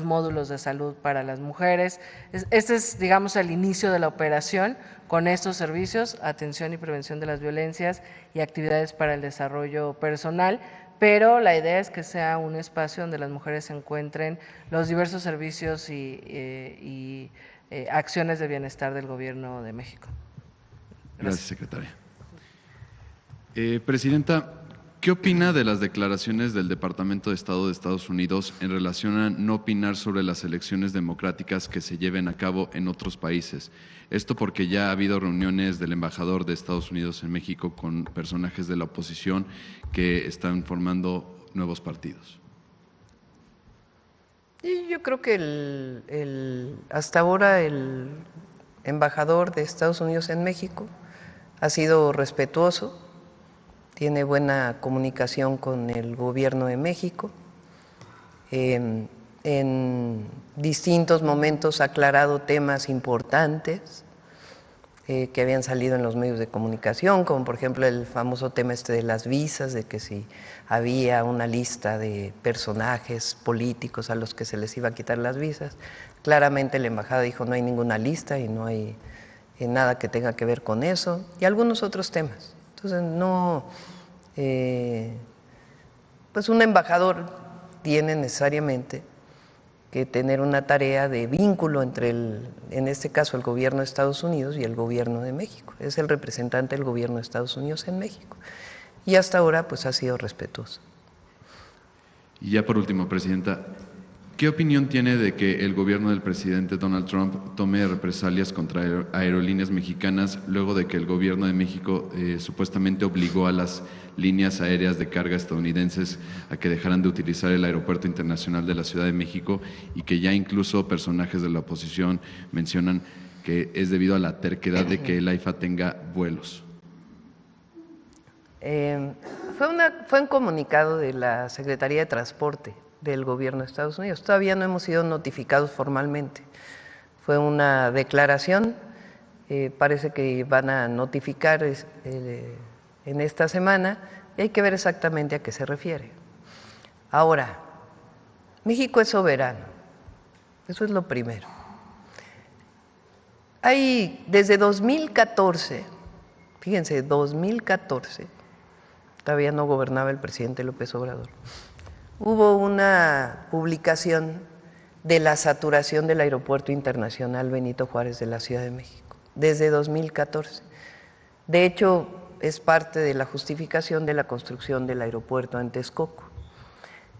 módulos de salud para las mujeres. Este es, digamos, el inicio de la operación con estos servicios, atención y prevención de las violencias y actividades para el desarrollo personal, pero la idea es que sea un espacio donde las mujeres encuentren los diversos servicios y acciones de bienestar del Gobierno de México. Gracias, secretaria. Presidenta, ¿qué opina de las declaraciones del Departamento de Estado de Estados Unidos en relación a no opinar sobre las elecciones democráticas que se lleven a cabo en otros países? Esto porque ya ha habido reuniones del embajador de Estados Unidos en México con personajes de la oposición que están formando nuevos partidos. Y yo creo que hasta ahora el embajador de Estados Unidos en México ha sido respetuoso, tiene buena comunicación con el gobierno de México, en distintos momentos ha aclarado temas importantes que habían salido en los medios de comunicación, como por ejemplo el famoso tema de las visas, de que si había una lista de personajes políticos a los que se les iba a quitar las visas. Claramente la embajada dijo no hay ninguna lista y no hay nada que tenga que ver con eso, y algunos otros temas. Entonces no, pues un embajador tiene necesariamente que tener una tarea de vínculo entre en este caso el gobierno de Estados Unidos y el gobierno de México. Es el representante del gobierno de Estados Unidos en México y hasta ahora pues ha sido respetuoso. Y ya por último, Presidenta, ¿qué opinión tiene de que el gobierno del presidente Donald Trump tome represalias contra aerolíneas mexicanas luego de que el gobierno de México supuestamente obligó a las líneas aéreas de carga estadounidenses a que dejaran de utilizar el Aeropuerto Internacional de la Ciudad de México y que ya incluso personajes de la oposición mencionan que es debido a la terquedad de que el AIFA tenga vuelos? Fue un comunicado de la Secretaría de Transporte del gobierno de Estados Unidos. Todavía no hemos sido notificados formalmente. Fue una declaración, parece que van a notificar en esta semana y hay que ver exactamente a qué se refiere. Ahora, México es soberano, eso es lo primero. Hay desde 2014, fíjense, 2014, todavía no gobernaba el presidente López Obrador, hubo una publicación de la saturación del Aeropuerto Internacional Benito Juárez de la Ciudad de México, desde 2014. De hecho, es parte de la justificación de la construcción del aeropuerto en Texcoco.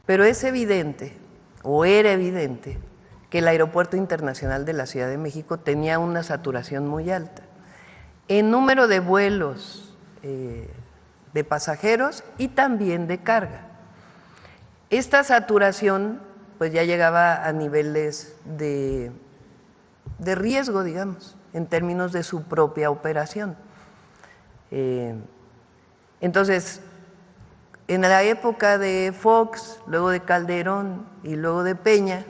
Pero es evidente, o era evidente, que el Aeropuerto Internacional de la Ciudad de México tenía una saturación muy alta en número de vuelos de pasajeros y también de carga. Esta saturación pues ya llegaba a niveles de riesgo, digamos, en términos de su propia operación. Entonces, en la época de Fox, luego de Calderón y luego de Peña,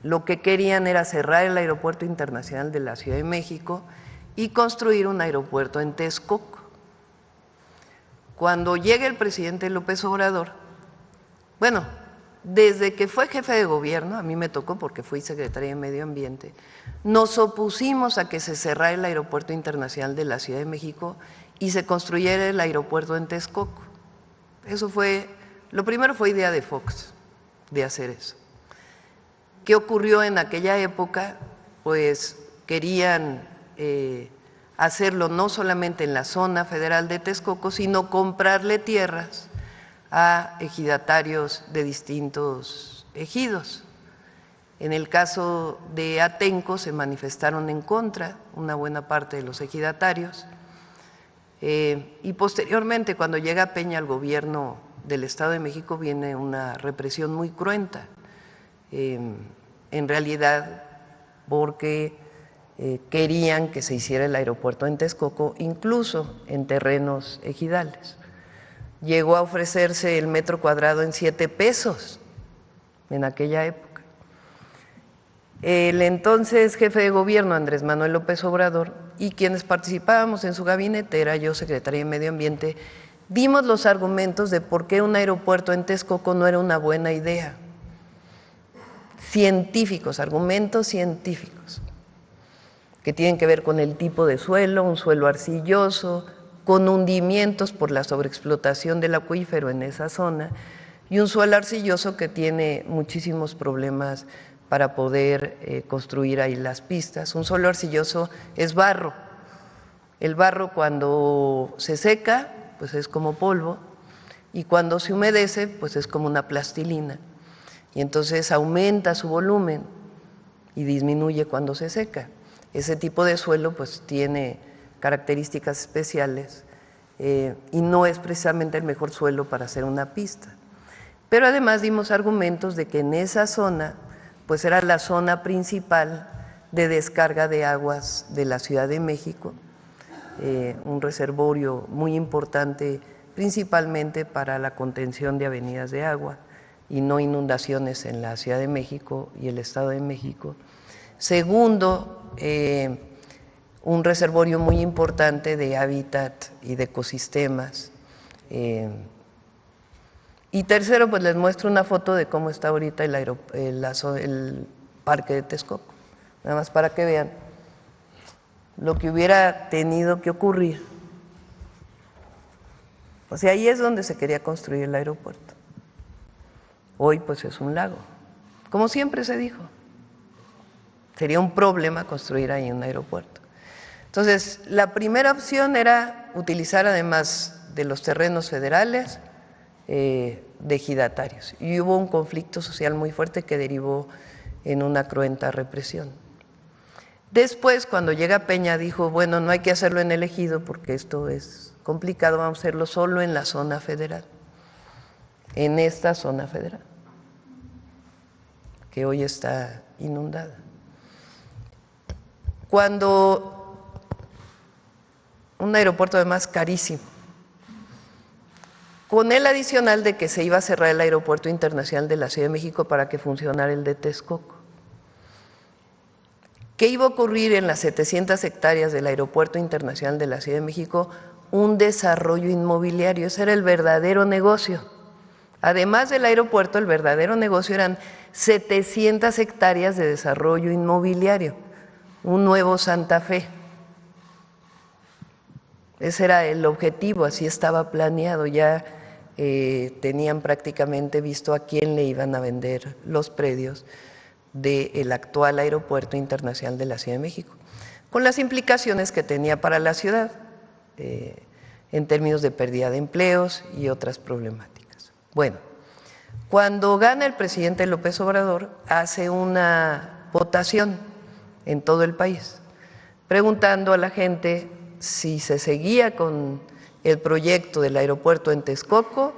lo que querían era cerrar el Aeropuerto Internacional de la Ciudad de México y construir un aeropuerto en Texcoco. Cuando llega el presidente López Obrador, bueno, desde que fue jefe de gobierno, a mí me tocó porque fui secretaria de Medio Ambiente, nos opusimos a que se cerrara el Aeropuerto Internacional de la Ciudad de México y se construyera el aeropuerto en Texcoco. Eso fue, lo primero fue idea de Fox, de hacer eso. ¿Qué ocurrió en aquella época? Pues querían hacerlo no solamente en la zona federal de Texcoco, sino comprarle tierras a ejidatarios de distintos ejidos. En el caso de Atenco se manifestaron en contra una buena parte de los ejidatarios y posteriormente cuando llega Peña al gobierno del Estado de México viene una represión muy cruenta, en realidad porque querían que se hiciera el aeropuerto en Texcoco, incluso en terrenos ejidales. Llegó a ofrecerse el metro cuadrado en 7 pesos en aquella época. El entonces jefe de gobierno, Andrés Manuel López Obrador, y quienes participábamos en su gabinete, era yo secretaria de Medio Ambiente, dimos los argumentos de por qué un aeropuerto en Texcoco no era una buena idea. Científicos, argumentos científicos, que tienen que ver con el tipo de suelo, un suelo arcilloso, con hundimientos por la sobreexplotación del acuífero en esa zona, y un suelo arcilloso que tiene muchísimos problemas para poder construir ahí las pistas. Un suelo arcilloso es barro. El barro cuando se seca, pues es como polvo, y cuando se humedece, pues es como una plastilina. Y entonces aumenta su volumen y disminuye cuando se seca. Ese tipo de suelo pues tiene características especiales y no es precisamente el mejor suelo para hacer una pista. Pero además dimos argumentos de que en esa zona pues era la zona principal de descarga de aguas de la Ciudad de México, un reservorio muy importante principalmente para la contención de avenidas de agua y no inundaciones en la Ciudad de México y el Estado de México. Segundo, un reservorio muy importante de hábitat y de ecosistemas. Y tercero, pues les muestro una foto de cómo está ahorita el parque de Texcoco, nada más para que vean lo que hubiera tenido que ocurrir. O sea, ahí es donde se quería construir el aeropuerto. Hoy pues es un lago, como siempre se dijo. Sería un problema construir ahí un aeropuerto. Entonces, la primera opción era utilizar, además de los terrenos federales, de ejidatarios. Y hubo un conflicto social muy fuerte que derivó en una cruenta represión. Después, cuando llega Peña, dijo, bueno, no hay que hacerlo en el ejido porque esto es complicado, vamos a hacerlo solo en la zona federal, en esta zona federal, que hoy está inundada. Cuando un aeropuerto además carísimo, con el adicional de que se iba a cerrar el Aeropuerto Internacional de la Ciudad de México para que funcionara el de Texcoco. ¿Qué iba a ocurrir en las 700 hectáreas del Aeropuerto Internacional de la Ciudad de México? Un desarrollo inmobiliario, ese era el verdadero negocio. Además del aeropuerto, el verdadero negocio eran 700 hectáreas de desarrollo inmobiliario, un nuevo Santa Fe. Ese era el objetivo, así estaba planeado, ya tenían prácticamente visto a quién le iban a vender los predios del actual Aeropuerto Internacional de la Ciudad de México, con las implicaciones que tenía para la ciudad en términos de pérdida de empleos y otras problemáticas. Bueno, cuando gana el presidente López Obrador, hace una votación en todo el país, preguntando a la gente si se seguía con el proyecto del aeropuerto en Texcoco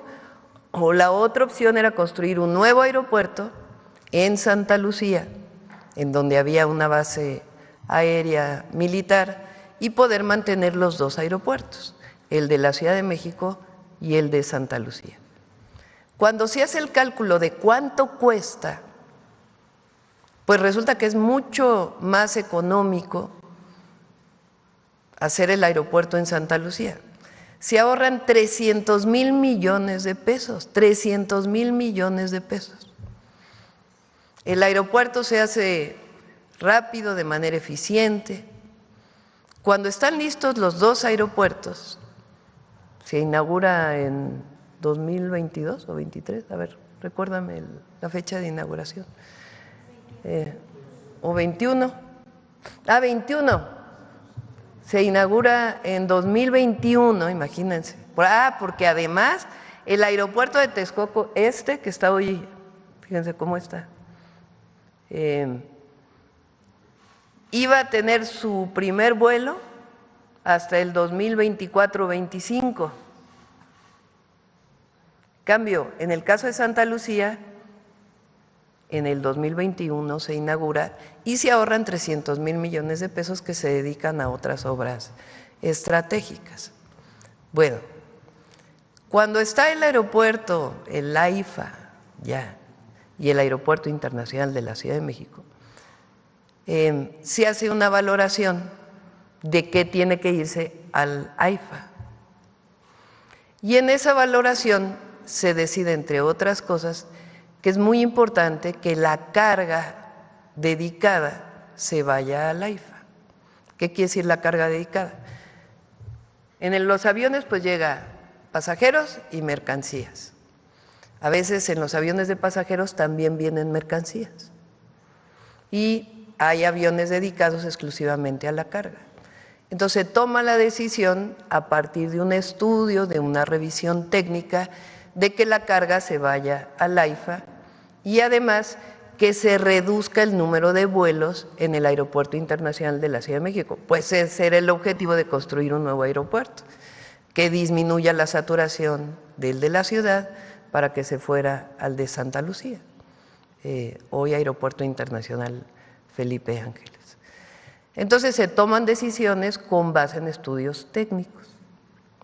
o la otra opción era construir un nuevo aeropuerto en Santa Lucía, en donde había una base aérea militar, y poder mantener los dos aeropuertos, el de la Ciudad de México y el de Santa Lucía. Cuando se hace el cálculo de cuánto cuesta, pues resulta que es mucho más económico hacer el aeropuerto en Santa Lucía. Se ahorran 300,000 millones de pesos, 300,000 millones de pesos. El aeropuerto se hace rápido, de manera eficiente. Cuando están listos los dos aeropuertos, se inaugura en 2022 o 23, a ver, recuérdame la fecha de inauguración. O 21. 21. Se inaugura en 2021, imagínense. Porque además el aeropuerto de Texcoco, que está hoy, fíjense cómo está, iba a tener su primer vuelo hasta el 2024-25. Cambio, en el caso de Santa Lucía, en el 2021 se inaugura y se ahorran 300,000 millones de pesos que se dedican a otras obras estratégicas. Bueno, cuando está el aeropuerto, el AIFA ya, y el Aeropuerto Internacional de la Ciudad de México, se hace una valoración de qué tiene que irse al AIFA. Y en esa valoración se decide, entre otras cosas, que es muy importante que la carga dedicada se vaya al AIFA. ¿Qué quiere decir la carga dedicada? En los aviones pues llega pasajeros y mercancías. A veces en los aviones de pasajeros también vienen mercancías. y hay aviones dedicados exclusivamente a la carga. Entonces se toma la decisión a partir de un estudio, de una revisión técnica, de que la carga se vaya al AIFA y además que se reduzca el número de vuelos en el Aeropuerto Internacional de la Ciudad de México. Pues ese era el objetivo de construir un nuevo aeropuerto, que disminuya la saturación del de la ciudad para que se fuera al de Santa Lucía, hoy Aeropuerto Internacional Felipe Ángeles. Entonces se toman decisiones con base en estudios técnicos,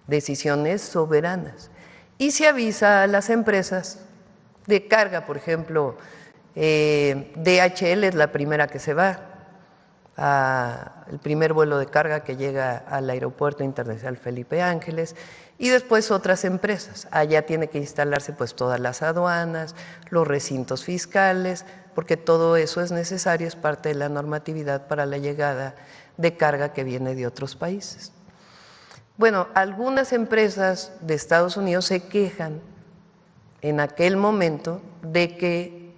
decisiones soberanas, y se avisa a las empresas de carga, por ejemplo, DHL es la primera que se va, el primer vuelo de carga que llega al Aeropuerto Internacional Felipe Ángeles, y después otras empresas. Allá tiene que instalarse pues todas las aduanas, los recintos fiscales, porque todo eso es necesario, es parte de la normatividad para la llegada de carga que viene de otros países. Bueno, algunas empresas de Estados Unidos se quejan en aquel momento de que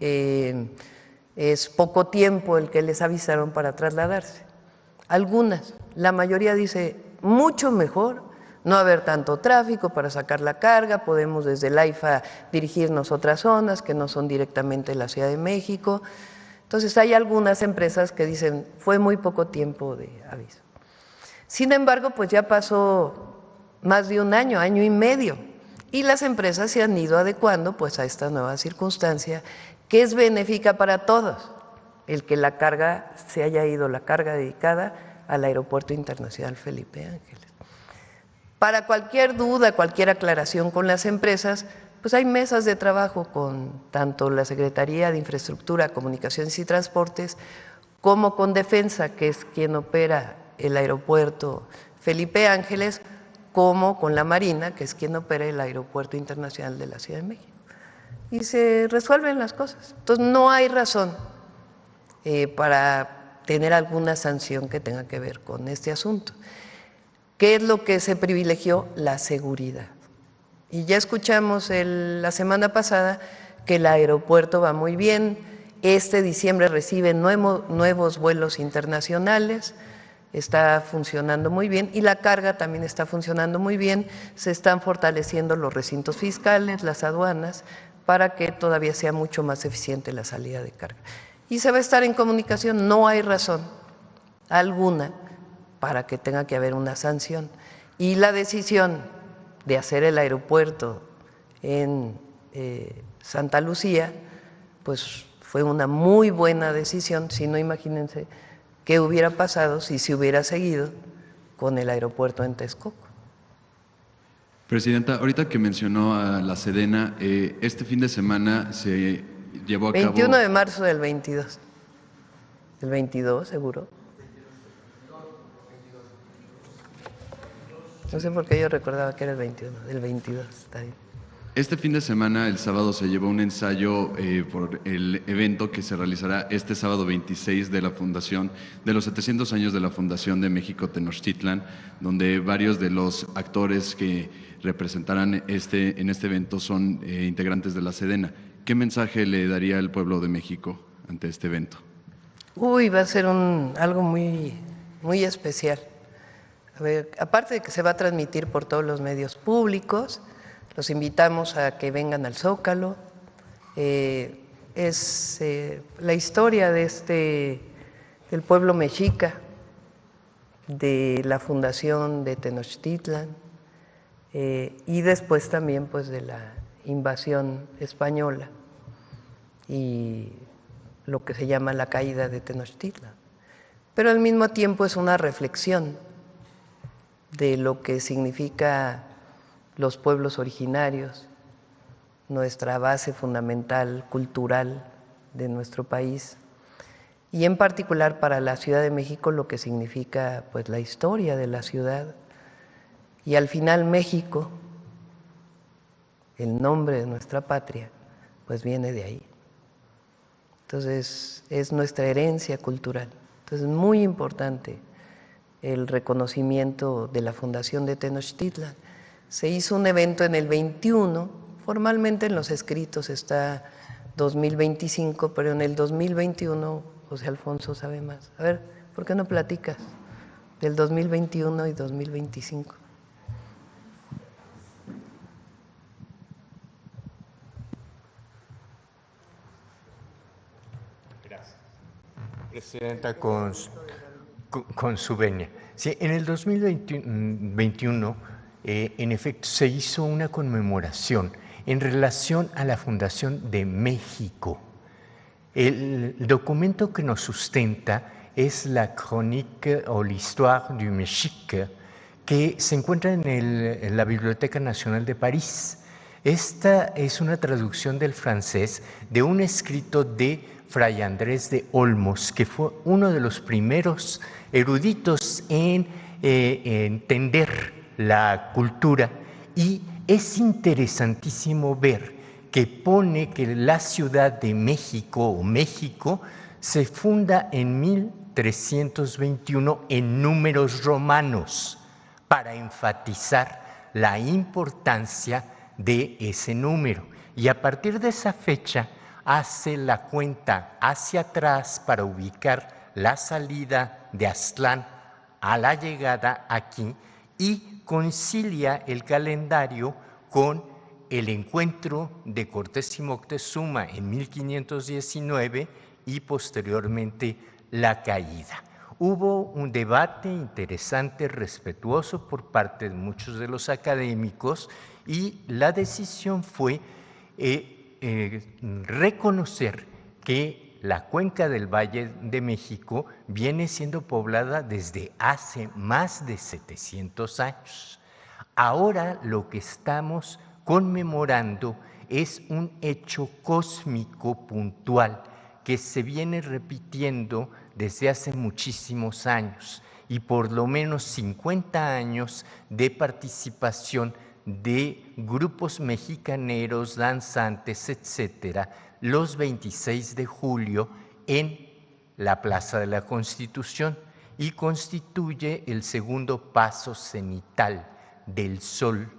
es poco tiempo el que les avisaron para trasladarse. Algunas, la mayoría dice mucho mejor no haber tanto tráfico para sacar la carga, podemos desde el AIFA dirigirnos a otras zonas que no son directamente la Ciudad de México. Entonces hay algunas empresas que dicen fue muy poco tiempo de aviso. Sin embargo, pues ya pasó más de un año, año y medio, y las empresas se han ido adecuando pues a esta nueva circunstancia que es benéfica para todos, el que la carga se haya ido, la carga dedicada al Aeropuerto Internacional Felipe Ángeles. Para cualquier duda, cualquier aclaración con las empresas, pues hay mesas de trabajo con tanto la Secretaría de Infraestructura, Comunicaciones y Transportes, como con Defensa, que es quien opera el Aeropuerto Felipe Ángeles, como con la Marina, que es quien opera el Aeropuerto Internacional de la Ciudad de México. Y se resuelven las cosas. Entonces no hay razón para tener alguna sanción que tenga que ver con este asunto. ¿Qué es lo que se privilegió? La seguridad. Y ya escuchamos la semana pasada que el aeropuerto va muy bien, este diciembre recibe nuevos vuelos internacionales, está funcionando muy bien y la carga también está funcionando muy bien, se están fortaleciendo los recintos fiscales, las aduanas, para que todavía sea mucho más eficiente la salida de carga. Y se va a estar en comunicación, no hay razón alguna para que tenga que haber una sanción. Y la decisión de hacer el aeropuerto en Santa Lucía, pues fue una muy buena decisión, si no imagínense qué hubiera pasado si se hubiera seguido con el aeropuerto en Texcoco. Presidenta, ahorita que mencionó a la Sedena, este fin de semana se llevó a cabo… 21 de marzo del 22. ¿El 22 seguro? No sé por qué yo recordaba que era el 21, del 22, está bien. Este fin de semana, el sábado, se llevó un ensayo por el evento que se realizará este sábado 26 de la fundación, de los 700 años de la Fundación de México Tenochtitlan, donde varios de los actores que representarán en este evento son integrantes de la Sedena. ¿Qué mensaje le daría al pueblo de México ante este evento? Uy, va a ser algo muy, muy especial. A ver, aparte de que se va a transmitir por todos los medios públicos, los invitamos a que vengan al Zócalo. Es la historia del pueblo mexica, de la fundación de Tenochtitlan y después también pues de la invasión española y lo que se llama la caída de Tenochtitlan. Pero al mismo tiempo es una reflexión de lo que significa los pueblos originarios, nuestra base fundamental cultural de nuestro país y en particular para la Ciudad de México lo que significa pues la historia de la ciudad y al final México, el nombre de nuestra patria, pues viene de ahí. Entonces es nuestra herencia cultural. Entonces es muy importante el reconocimiento de la Fundación de Tenochtitlan. Se hizo un evento en el 21, formalmente en los escritos está 2025, pero en el 2021 José Alfonso sabe más. A ver, ¿por qué no platicas del 2021 y 2025? Gracias. Presidenta, con su venia. Sí, en el 2021, en efecto, se hizo una conmemoración en relación a la fundación de México. El documento que nos sustenta es la Chronique o l'Histoire du Mexique, que se encuentra en la Biblioteca Nacional de París. Esta es una traducción del francés de un escrito de Fray Andrés de Olmos, que fue uno de los primeros eruditos en entender la cultura, y es interesantísimo ver que pone que la Ciudad de México o México se funda en 1321 en números romanos para enfatizar la importancia de ese número. Y a partir de esa fecha hace la cuenta hacia atrás para ubicar la salida de Aztlán a la llegada aquí y concilia el calendario con el encuentro de Cortés y Moctezuma en 1519 y posteriormente la caída. Hubo un debate interesante, respetuoso por parte de muchos de los académicos, y la decisión fue reconocer que la cuenca del Valle de México viene siendo poblada desde hace más de 700 años. Ahora lo que estamos conmemorando es un hecho cósmico puntual que se viene repitiendo desde hace muchísimos años, y por lo menos 50 años de participación de grupos mexicaneros, danzantes, etcétera, los 26 de julio en la Plaza de la Constitución, y constituye el segundo paso cenital del Sol.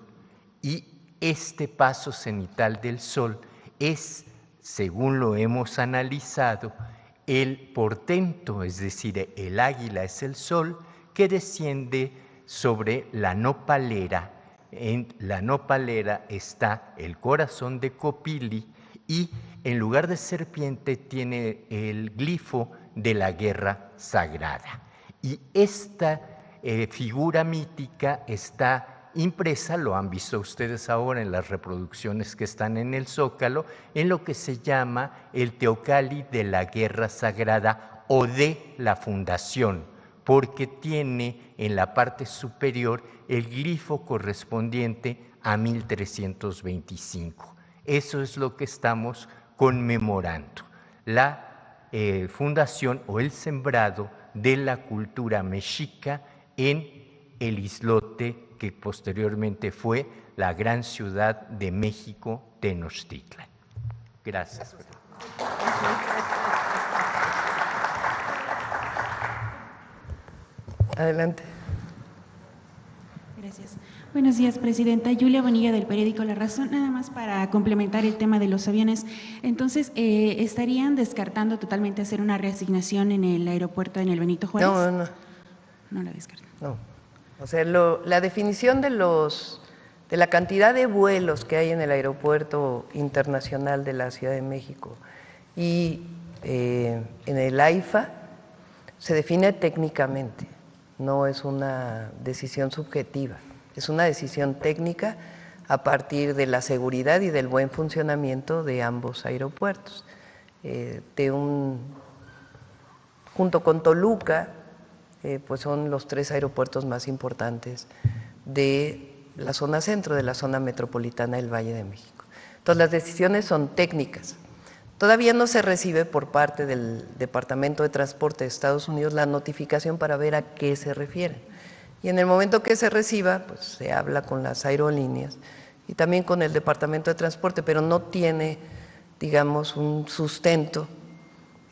Y este paso cenital del Sol es, según lo hemos analizado, el portento, es decir, el águila es el Sol que desciende sobre la nopalera. En la nopalera está el corazón de Copili, y en lugar de serpiente tiene el glifo de la guerra sagrada. Y esta figura mítica está impresa, lo han visto ustedes ahora en las reproducciones que están en el Zócalo, en lo que se llama el teocalli de la guerra sagrada o de la fundación, porque tiene en la parte superior el glifo correspondiente a 1325. Eso es lo que estamos conmemorando, la fundación o el sembrado de la cultura mexica en el islote que posteriormente fue la gran ciudad de México, Tenochtitlan. Gracias. Adelante. Gracias. Buenos días, Presidenta. Julia Bonilla, del periódico La Razón. Nada más para complementar el tema de los aviones. Entonces, ¿estarían descartando totalmente hacer una reasignación en el aeropuerto en el Benito Juárez? No. No la descartan. No. O sea, la definición de la cantidad de vuelos que hay en el Aeropuerto Internacional de la Ciudad de México y en el AIFA se define técnicamente, no es una decisión subjetiva, es una decisión técnica a partir de la seguridad y del buen funcionamiento de ambos aeropuertos. Junto con Toluca, pues son los 3 aeropuertos más importantes de la zona centro, de la zona metropolitana del Valle de México. Entonces, las decisiones son técnicas. Todavía no se recibe por parte del Departamento de Transporte de Estados Unidos la notificación para ver a qué se refieren. Y en el momento que se reciba, pues se habla con las aerolíneas y también con el Departamento de Transporte, pero no tiene, digamos, un sustento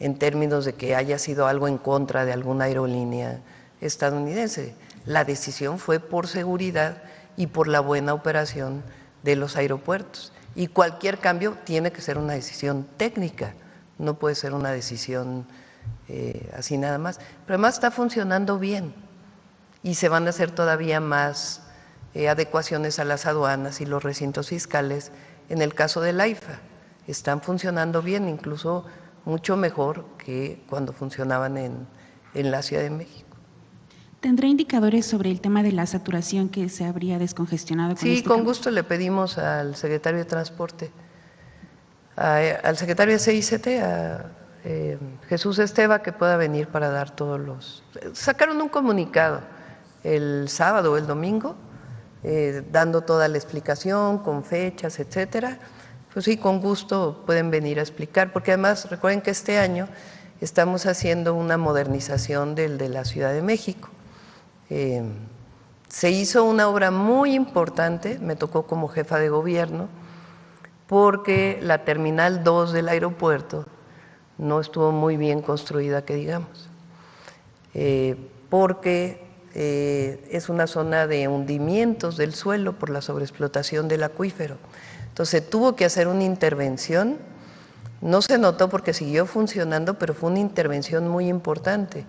en términos de que haya sido algo en contra de alguna aerolínea estadounidense. La decisión fue por seguridad y por la buena operación de los aeropuertos. Y cualquier cambio tiene que ser una decisión técnica, no puede ser una decisión así nada más. Pero además está funcionando bien y se van a hacer todavía más adecuaciones a las aduanas y los recintos fiscales en el caso del AIFA. Están funcionando bien, incluso mucho mejor que cuando funcionaban en la Ciudad de México. ¿Tendrá indicadores sobre el tema de la saturación que se habría descongestionado? Sí, con gusto le pedimos al secretario de Transporte, al secretario de CICT, a Jesús Esteva, que pueda venir para dar todos los… Sacaron un comunicado el sábado o el domingo, dando toda la explicación con fechas, etcétera. Pues sí, con gusto pueden venir a explicar, porque además recuerden que este año estamos haciendo una modernización del de la Ciudad de México. Se hizo una obra muy importante, me tocó como jefa de gobierno, porque la Terminal 2 del aeropuerto no estuvo muy bien construida, que digamos, porque es una zona de hundimientos del suelo por la sobreexplotación del acuífero. Entonces tuvo que hacer una intervención, no se notó porque siguió funcionando, pero fue una intervención muy importante.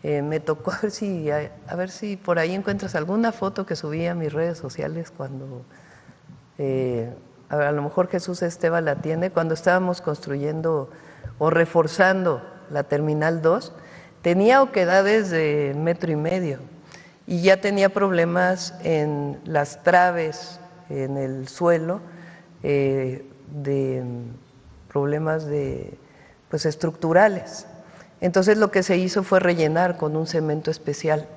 Me tocó a ver si por ahí encuentras alguna foto que subí a mis redes sociales cuando, a lo mejor Jesús Esteva la tiene, cuando estábamos construyendo o reforzando la Terminal 2, tenía oquedades de 1,5 metros y ya tenía problemas en las traves, en el suelo, de problemas pues estructurales. Entonces lo que se hizo fue rellenar con un cemento especial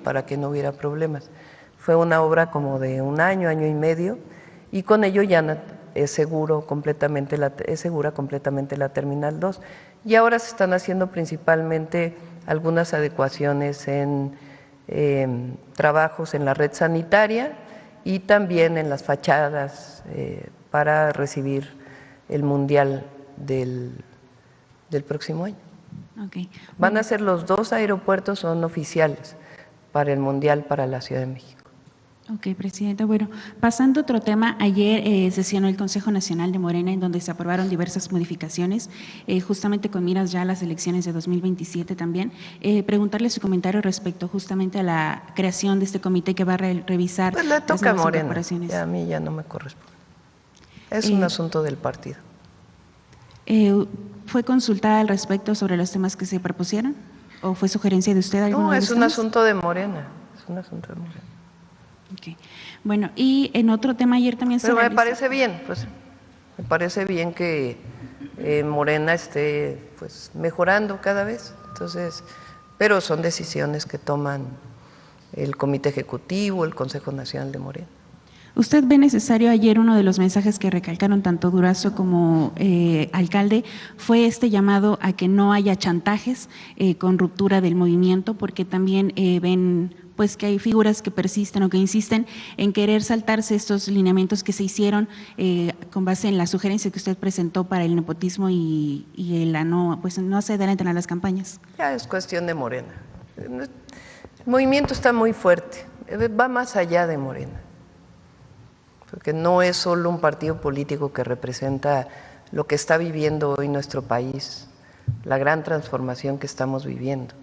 para que no hubiera problemas. Fue una obra como de 1 año, 1 año y medio, y con ello ya es segura completamente la Terminal 2. Y ahora se están haciendo principalmente algunas adecuaciones en trabajos en la red sanitaria y también en las fachadas para recibir el Mundial del próximo año. Okay. Van a ser los 2 aeropuertos, son oficiales para el Mundial para la Ciudad de México. Ok, Presidenta. Bueno, pasando a otro tema, ayer sesionó el Consejo Nacional de Morena en donde se aprobaron diversas modificaciones, justamente con miras ya a las elecciones de 2027 también. Preguntarle su comentario respecto justamente a la creación de este comité que va a revisar pues le toca las a Morena, incorporaciones. a mí ya no me corresponde. Es un asunto del partido. ¿Fue consultada al respecto sobre los temas que se propusieron? ¿O fue sugerencia de usted? No, es un asunto de Morena. Es un asunto de Morena. Okay. Bueno, y en otro tema ayer también se me parece bien, pues me parece bien que Morena esté pues mejorando cada vez. Entonces, pero son decisiones que toman el Comité Ejecutivo, el Consejo Nacional de Morena. ¿Usted ve necesario? Ayer uno de los mensajes que recalcaron tanto Durazo como alcalde fue este llamado a que no haya chantajes con ruptura del movimiento, porque también ven pues que hay figuras que persisten o que insisten en querer saltarse estos lineamientos que se hicieron con base en la sugerencia que usted presentó para el nepotismo y no se adelantan a las campañas. Ya es cuestión de Morena. El movimiento está muy fuerte, va más allá de Morena, porque no es solo un partido político que representa lo que está viviendo hoy nuestro país, la gran transformación que estamos viviendo.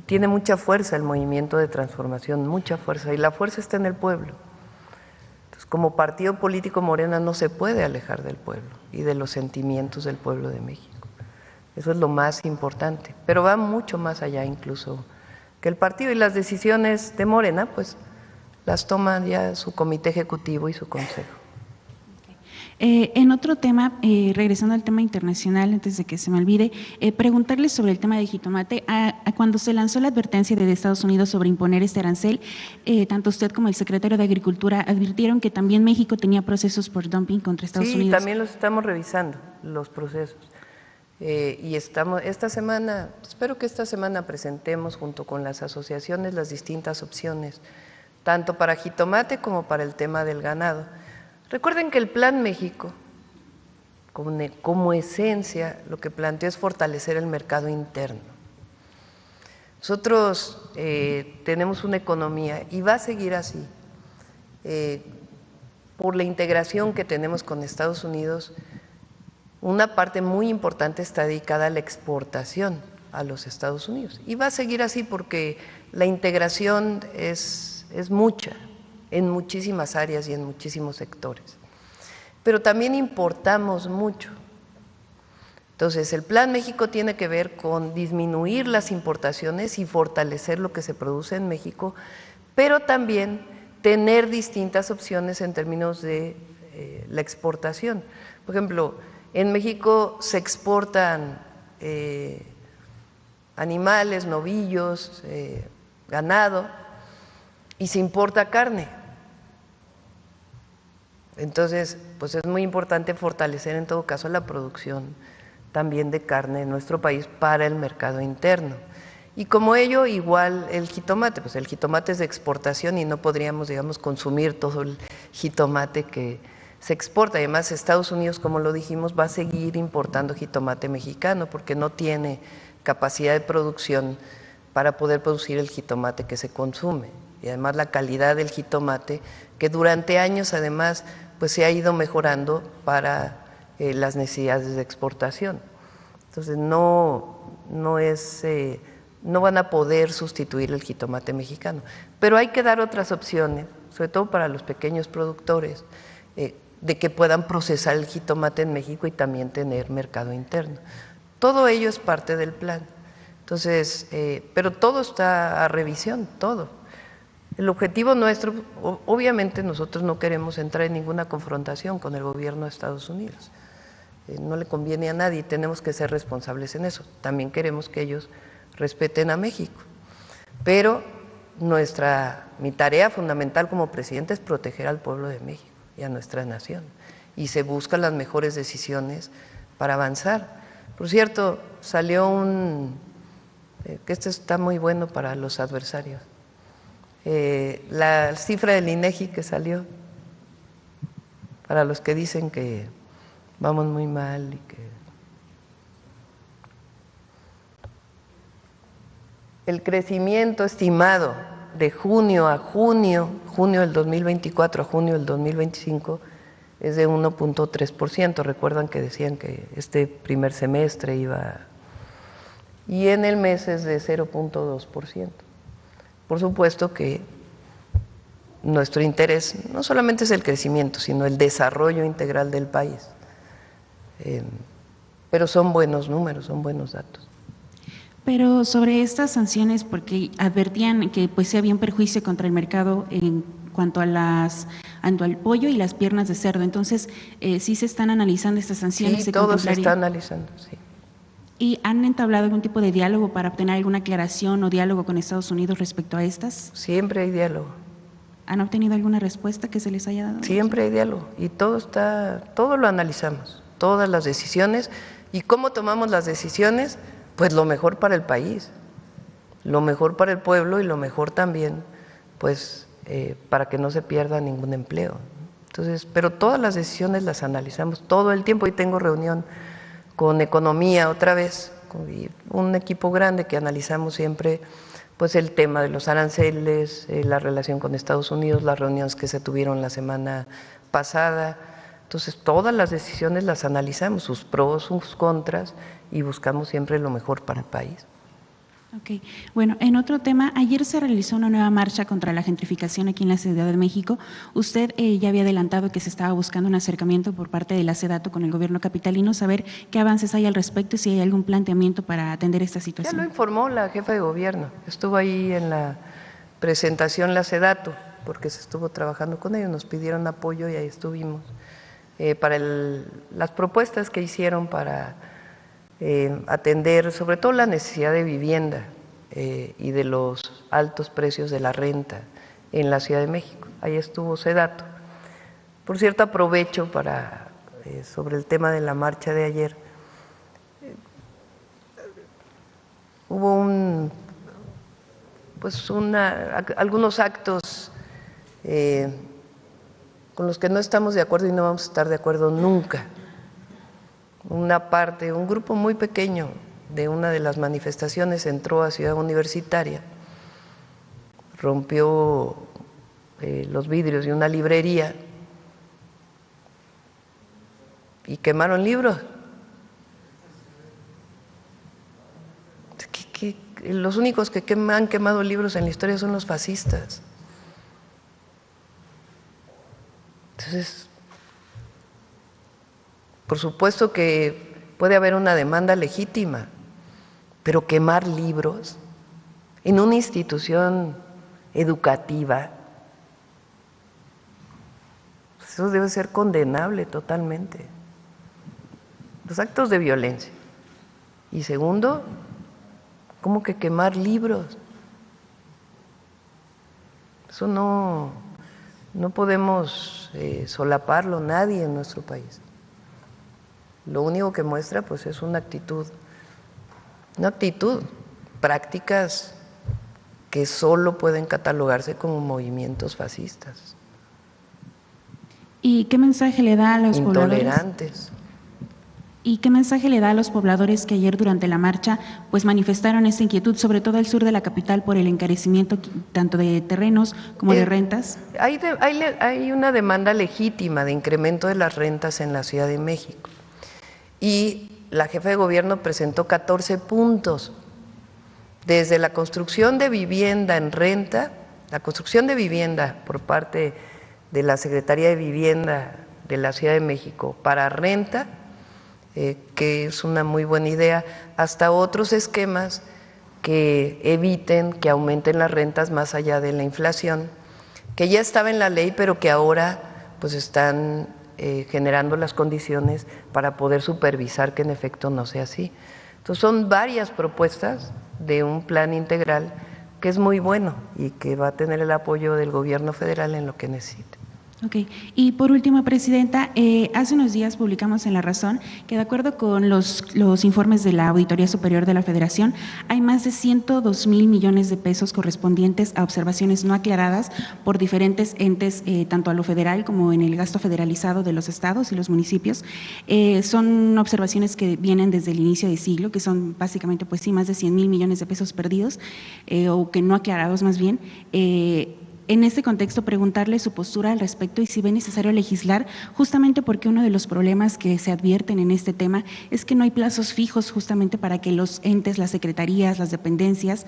Tiene mucha fuerza el movimiento de transformación, mucha fuerza, y la fuerza está en el pueblo. Entonces, como partido político, Morena no se puede alejar del pueblo y de los sentimientos del pueblo de México. Eso es lo más importante, pero va mucho más allá incluso que el partido, y las decisiones de Morena pues las toman ya su comité ejecutivo y su consejo. En otro tema, regresando al tema internacional, antes de que se me olvide, preguntarle sobre el tema de jitomate. Cuando se lanzó la advertencia de Estados Unidos sobre imponer este arancel, tanto usted como el secretario de Agricultura advirtieron que también México tenía procesos por dumping contra Estados Unidos. Sí, también los estamos revisando, los procesos. Y esta semana, espero que esta semana presentemos junto con las asociaciones las distintas opciones, tanto para jitomate como para el tema del ganado. Recuerden que el Plan México, como esencia, lo que planteó es fortalecer el mercado interno. Nosotros tenemos una economía, y va a seguir así, por la integración que tenemos con Estados Unidos, una parte muy importante está dedicada a la exportación a los Estados Unidos. Y va a seguir así porque la integración es mucha, en muchísimas áreas y en muchísimos sectores. Pero también importamos mucho. Entonces, el Plan México tiene que ver con disminuir las importaciones y fortalecer lo que se produce en México, pero también tener distintas opciones en términos de la exportación. Por ejemplo, en México se exportan animales, novillos, ganado, y se importa carne. Entonces, pues es muy importante fortalecer en todo caso la producción también de carne en nuestro país para el mercado interno. Y como ello, igual el jitomate, pues el jitomate es de exportación y no podríamos, digamos, consumir todo el jitomate que se exporta. Además, Estados Unidos, como lo dijimos, va a seguir importando jitomate mexicano porque no tiene capacidad de producción para poder producir el jitomate que se consume. Y además la calidad del jitomate, que durante años además pues se ha ido mejorando para las necesidades de exportación. Entonces no van a poder sustituir el jitomate mexicano, pero hay que dar otras opciones, sobre todo para los pequeños productores, de que puedan procesar el jitomate en México y también tener mercado interno. Todo ello es parte del plan. Entonces, pero todo está a revisión, todo. El objetivo nuestro, obviamente nosotros no queremos entrar en ninguna confrontación con el gobierno de Estados Unidos. No le conviene a nadie, tenemos que ser responsables en eso. También queremos que ellos respeten a México. Pero mi tarea fundamental como presidente es proteger al pueblo de México y a nuestra nación. Y se buscan las mejores decisiones para avanzar. Por cierto, salió que esto está muy bueno para los adversarios. La cifra del INEGI que salió, para los que dicen que vamos muy mal y que el crecimiento estimado de junio del 2024 a junio del 2025 es de 1.3%. Recuerdan que decían que este primer semestre iba, y en el mes es de 0.2%. Por supuesto que nuestro interés no solamente es el crecimiento, sino el desarrollo integral del país. Pero son buenos números, son buenos datos. Pero sobre estas sanciones, porque advertían que pues había un perjuicio contra el mercado en cuanto al pollo y las piernas de cerdo. Entonces, ¿sí se están analizando estas sanciones? Sí, todo se está analizando, sí. ¿Y han entablado algún tipo de diálogo para obtener alguna aclaración o diálogo con Estados Unidos respecto a estas? Siempre hay diálogo. ¿Han obtenido alguna respuesta que se les haya dado? Siempre hay diálogo y todo lo analizamos, todas las decisiones. ¿Y cómo tomamos las decisiones? Pues lo mejor para el país, lo mejor para el pueblo y lo mejor también, pues, para que no se pierda ningún empleo. Entonces, pero todas las decisiones las analizamos todo el tiempo y tengo reunión con Economía otra vez, con un equipo grande que analizamos siempre pues el tema de los aranceles, la relación con Estados Unidos, las reuniones que se tuvieron la semana pasada. Entonces, todas las decisiones las analizamos, sus pros, sus contras, y buscamos siempre lo mejor para el país. Ok, bueno, en otro tema, ayer se realizó una nueva marcha contra la gentrificación aquí en la Ciudad de México. Usted ya había adelantado que se estaba buscando un acercamiento por parte de la SEDATU con el gobierno capitalino, saber qué avances hay al respecto y si hay algún planteamiento para atender esta situación. Ya lo informó la jefa de gobierno, estuvo ahí en la presentación la SEDATU, porque se estuvo trabajando con ellos, nos pidieron apoyo y ahí estuvimos. Para las propuestas que hicieron para atender sobre todo la necesidad de vivienda y de los altos precios de la renta en la Ciudad de México. Ahí estuvo SEDATU. Por cierto, aprovecho para sobre el tema de la marcha de ayer. Hubo algunos actos con los que no estamos de acuerdo y no vamos a estar de acuerdo nunca. Un grupo muy pequeño de una de las manifestaciones entró a Ciudad Universitaria, rompió los vidrios de una librería y quemaron libros los únicos que han quemado libros en la historia son los fascistas. Entonces, por supuesto que puede haber una demanda legítima, pero quemar libros en una institución educativa, eso debe ser condenable totalmente. Los actos de violencia. Y segundo, ¿cómo que quemar libros? Eso no podemos solaparlo nadie en nuestro país. Lo único que muestra pues es una actitud, prácticas que solo pueden catalogarse como movimientos fascistas. ¿Y qué mensaje le da a los pobladores? Intolerantes. ¿Y qué mensaje le da a los pobladores que ayer durante la marcha pues manifestaron esta inquietud, sobre todo al sur de la capital, por el encarecimiento tanto de terrenos como de rentas? Hay una demanda legítima de incremento de las rentas en la Ciudad de México. Y la jefa de gobierno presentó 14 puntos, desde la construcción de vivienda en renta, la construcción de vivienda por parte de la Secretaría de Vivienda de la Ciudad de México para renta, que es una muy buena idea, hasta otros esquemas que eviten que aumenten las rentas más allá de la inflación, que ya estaba en la ley, pero que ahora pues están generando las condiciones para poder supervisar que en efecto no sea así. Entonces son varias propuestas de un plan integral que es muy bueno y que va a tener el apoyo del gobierno federal en lo que necesite. Ok. Y por último, Presidenta, hace unos días publicamos en La Razón que de acuerdo con los informes de la Auditoría Superior de la Federación, hay más de 102,000 millones de pesos correspondientes a observaciones no aclaradas por diferentes entes, tanto a lo federal como en el gasto federalizado de los estados y los municipios. Son observaciones que vienen desde el inicio del siglo, que son básicamente, pues sí, más de 100,000 millones de pesos perdidos, o que no aclarados más bien. En este contexto, preguntarle su postura al respecto y si ve necesario legislar, justamente porque uno de los problemas que se advierten en este tema es que no hay plazos fijos justamente para que los entes, las secretarías, las dependencias,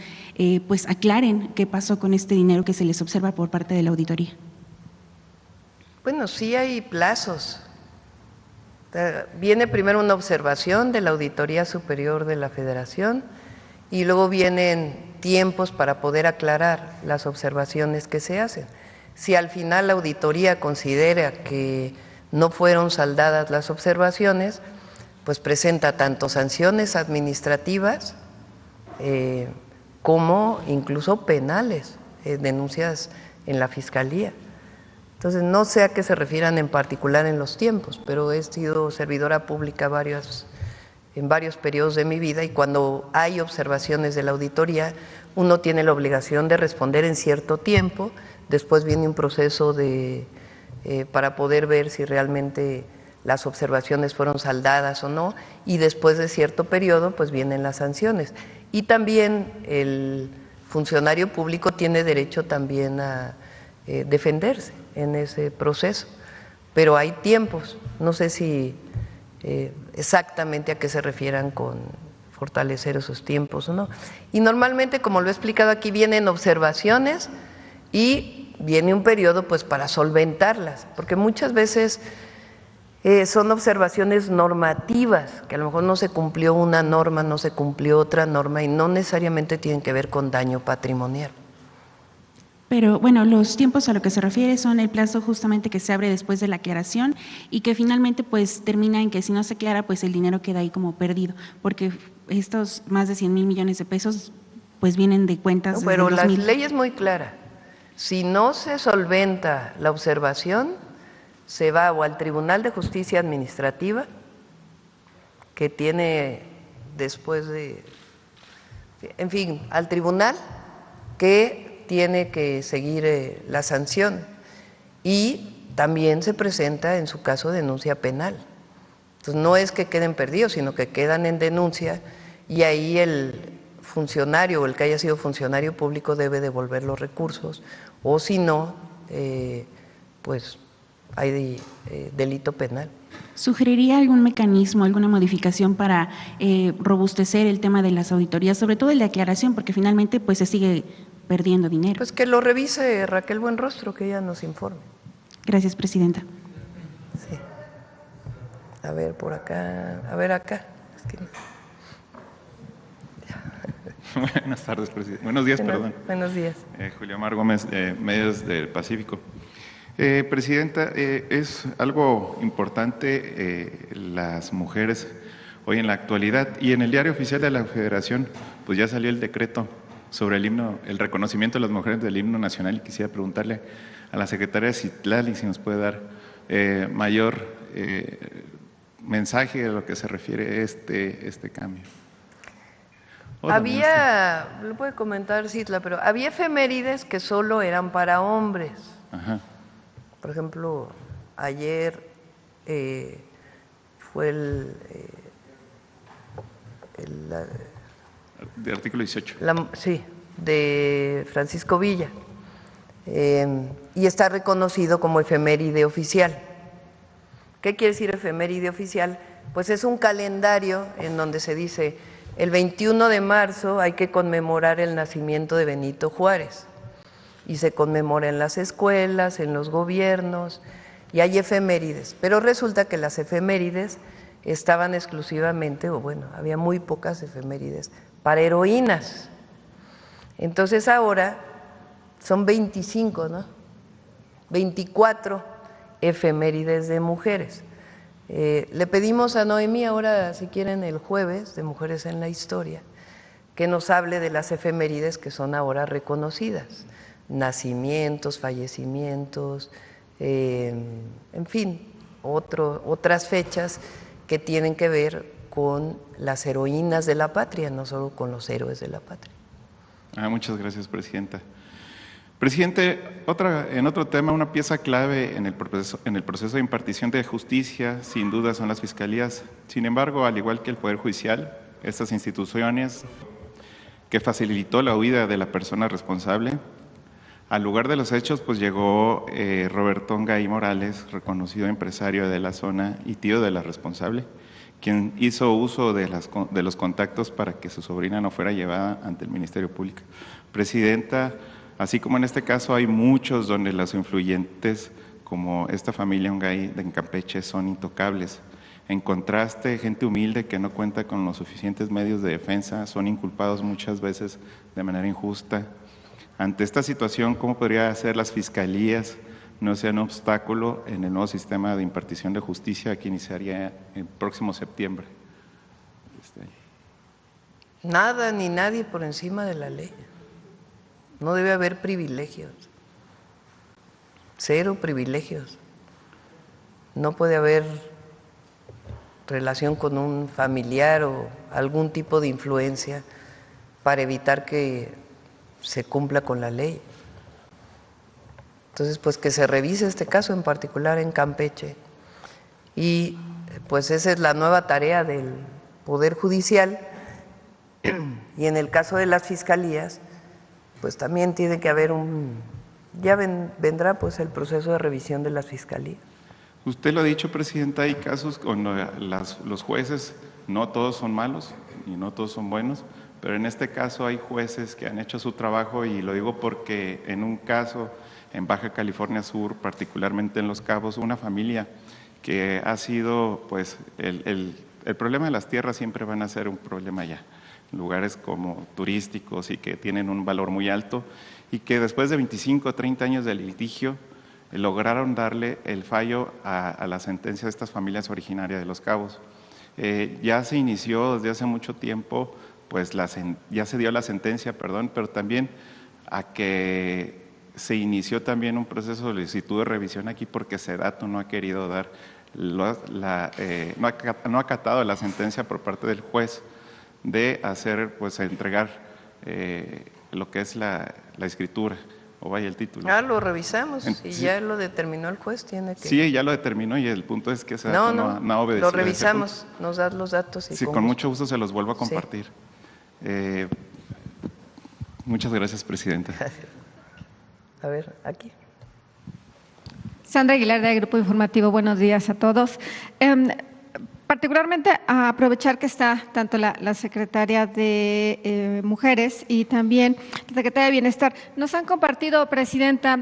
pues aclaren qué pasó con este dinero que se les observa por parte de la auditoría. Bueno, sí hay plazos. Viene primero una observación de la Auditoría Superior de la Federación y luego vienen tiempos para poder aclarar las observaciones que se hacen. Si al final la auditoría considera que no fueron saldadas las observaciones, pues presenta tanto sanciones administrativas como incluso penales, denuncias en la Fiscalía. Entonces, no sé a qué se refieran en particular en los tiempos, pero he sido servidora pública en varios periodos de mi vida y cuando hay observaciones de la auditoría, uno tiene la obligación de responder en cierto tiempo, después viene un proceso para poder ver si realmente las observaciones fueron saldadas o no, y después de cierto periodo pues vienen las sanciones. Y también el funcionario público tiene derecho también a defenderse en ese proceso, pero hay tiempos, no sé si exactamente a qué se refieran con fortalecer esos tiempos o no. Y normalmente, como lo he explicado aquí, vienen observaciones y viene un periodo pues para solventarlas, porque muchas veces son observaciones normativas, que a lo mejor no se cumplió una norma, no se cumplió otra norma y no necesariamente tienen que ver con daño patrimonial. Pero bueno, los tiempos a lo que se refiere son el plazo justamente que se abre después de la aclaración y que finalmente pues termina en que si no se aclara pues el dinero queda ahí como perdido, porque estos más de 100,000 millones de pesos pues vienen de cuentas. No, pero la ley es muy clara, si no se solventa la observación se va o al Tribunal de Justicia Administrativa, que tiene después en fin, al tribunal que tiene que seguir la sanción y también se presenta en su caso denuncia penal. Entonces no es que queden perdidos, sino que quedan en denuncia y ahí el funcionario o el que haya sido funcionario público debe devolver los recursos o si no, pues hay delito penal. ¿Sugeriría algún mecanismo, alguna modificación para robustecer el tema de las auditorías, sobre todo el de aclaración, porque finalmente pues se sigue perdiendo dinero? Pues que lo revise Raquel Buenrostro, que ella nos informe. Gracias, presidenta. Sí. A ver, por acá. A ver, acá. Es que... Buenas tardes, presidente. Buenos días, perdón. Buenos días. Julio Mar Gómez, Medios del Pacífico. Presidenta, es algo importante las mujeres hoy en la actualidad, y en el Diario Oficial de la Federación pues ya salió el decreto sobre el himno, el reconocimiento de las mujeres del himno nacional, y quisiera preguntarle a la secretaria Citlali si nos puede dar mayor mensaje a lo que se refiere este cambio. Había, lo puede comentar Citla, pero había efemérides que solo eran para hombres. Ajá. Por ejemplo, ayer fue de artículo 18. Sí, de Francisco Villa. Y está reconocido como efeméride oficial. ¿Qué quiere decir efeméride oficial? Pues es un calendario en donde se dice: el 21 de marzo hay que conmemorar el nacimiento de Benito Juárez, y se conmemora en las escuelas, en los gobiernos, y hay efemérides. Pero resulta que las efemérides estaban exclusivamente, o bueno, había muy pocas efemérides para heroínas. Entonces ahora son 25, ¿no? 24 efemérides de mujeres. Le pedimos a Noemí ahora, si quieren, el jueves de Mujeres en la Historia, que nos hable de las efemérides que son ahora reconocidas, nacimientos, fallecimientos, en fin, otras fechas que tienen que ver con las heroínas de la patria, no solo con los héroes de la patria. Muchas gracias, presidenta. Presidente, en otro tema, una pieza clave en el proceso de impartición de justicia, sin duda, son las fiscalías. Sin embargo, al igual que el Poder Judicial, estas instituciones que facilitó la huida de la persona responsable, al lugar de los hechos pues llegó Robertón Gay Morales, reconocido empresario de la zona y tío de la responsable, quien hizo uso de los contactos para que su sobrina no fuera llevada ante el Ministerio Público. Presidenta, así como en este caso hay muchos donde los influyentes, como esta familia Ongay de Campeche, son intocables. En contraste, gente humilde que no cuenta con los suficientes medios de defensa son inculpados muchas veces de manera injusta. Ante esta situación, ¿cómo podría hacer las fiscalías no sea un obstáculo en el nuevo sistema de impartición de justicia que iniciaría el próximo septiembre? Nada ni nadie por encima de la ley. No debe haber privilegios. Cero privilegios. No puede haber relación con un familiar o algún tipo de influencia para evitar que se cumpla con la ley. Entonces, pues que se revise este caso en particular en Campeche. Y pues esa es la nueva tarea del Poder Judicial. Y en el caso de las fiscalías, pues también tiene que haber vendrá pues el proceso de revisión de las fiscalías. Usted lo ha dicho, presidenta, hay casos donde los jueces no todos son malos y no todos son buenos, pero en este caso hay jueces que han hecho su trabajo, y lo digo porque en un caso en Baja California Sur, particularmente en Los Cabos, una familia que ha sido, pues, el problema de las tierras siempre van a ser un problema allá, lugares como turísticos y que tienen un valor muy alto, y que después de 25 o 30 años de litigio lograron darle el fallo a la sentencia de estas familias originarias de Los Cabos. Ya se inició desde hace mucho tiempo, pues ya se dio la sentencia, pero también a que se inició también un proceso de solicitud de revisión aquí porque SEDATU no ha querido dar, no ha acatado la sentencia por parte del juez de hacer, pues entregar lo que es la escritura, o vaya el título. Lo revisamos y sí, ya lo determinó el juez, tiene que... Sí, ya lo determinó, y el punto es que SEDATU no ha obedecido. Lo revisamos, nos das los datos. Y sí, con mucho gusto se los vuelvo a compartir. Sí. Muchas gracias, presidenta. A ver, aquí. Sandra Aguilar, de Grupo Informativo. Buenos días a todos. Particularmente a aprovechar que está tanto la Secretaria de Mujeres y también la Secretaria de Bienestar. Nos han compartido, Presidenta,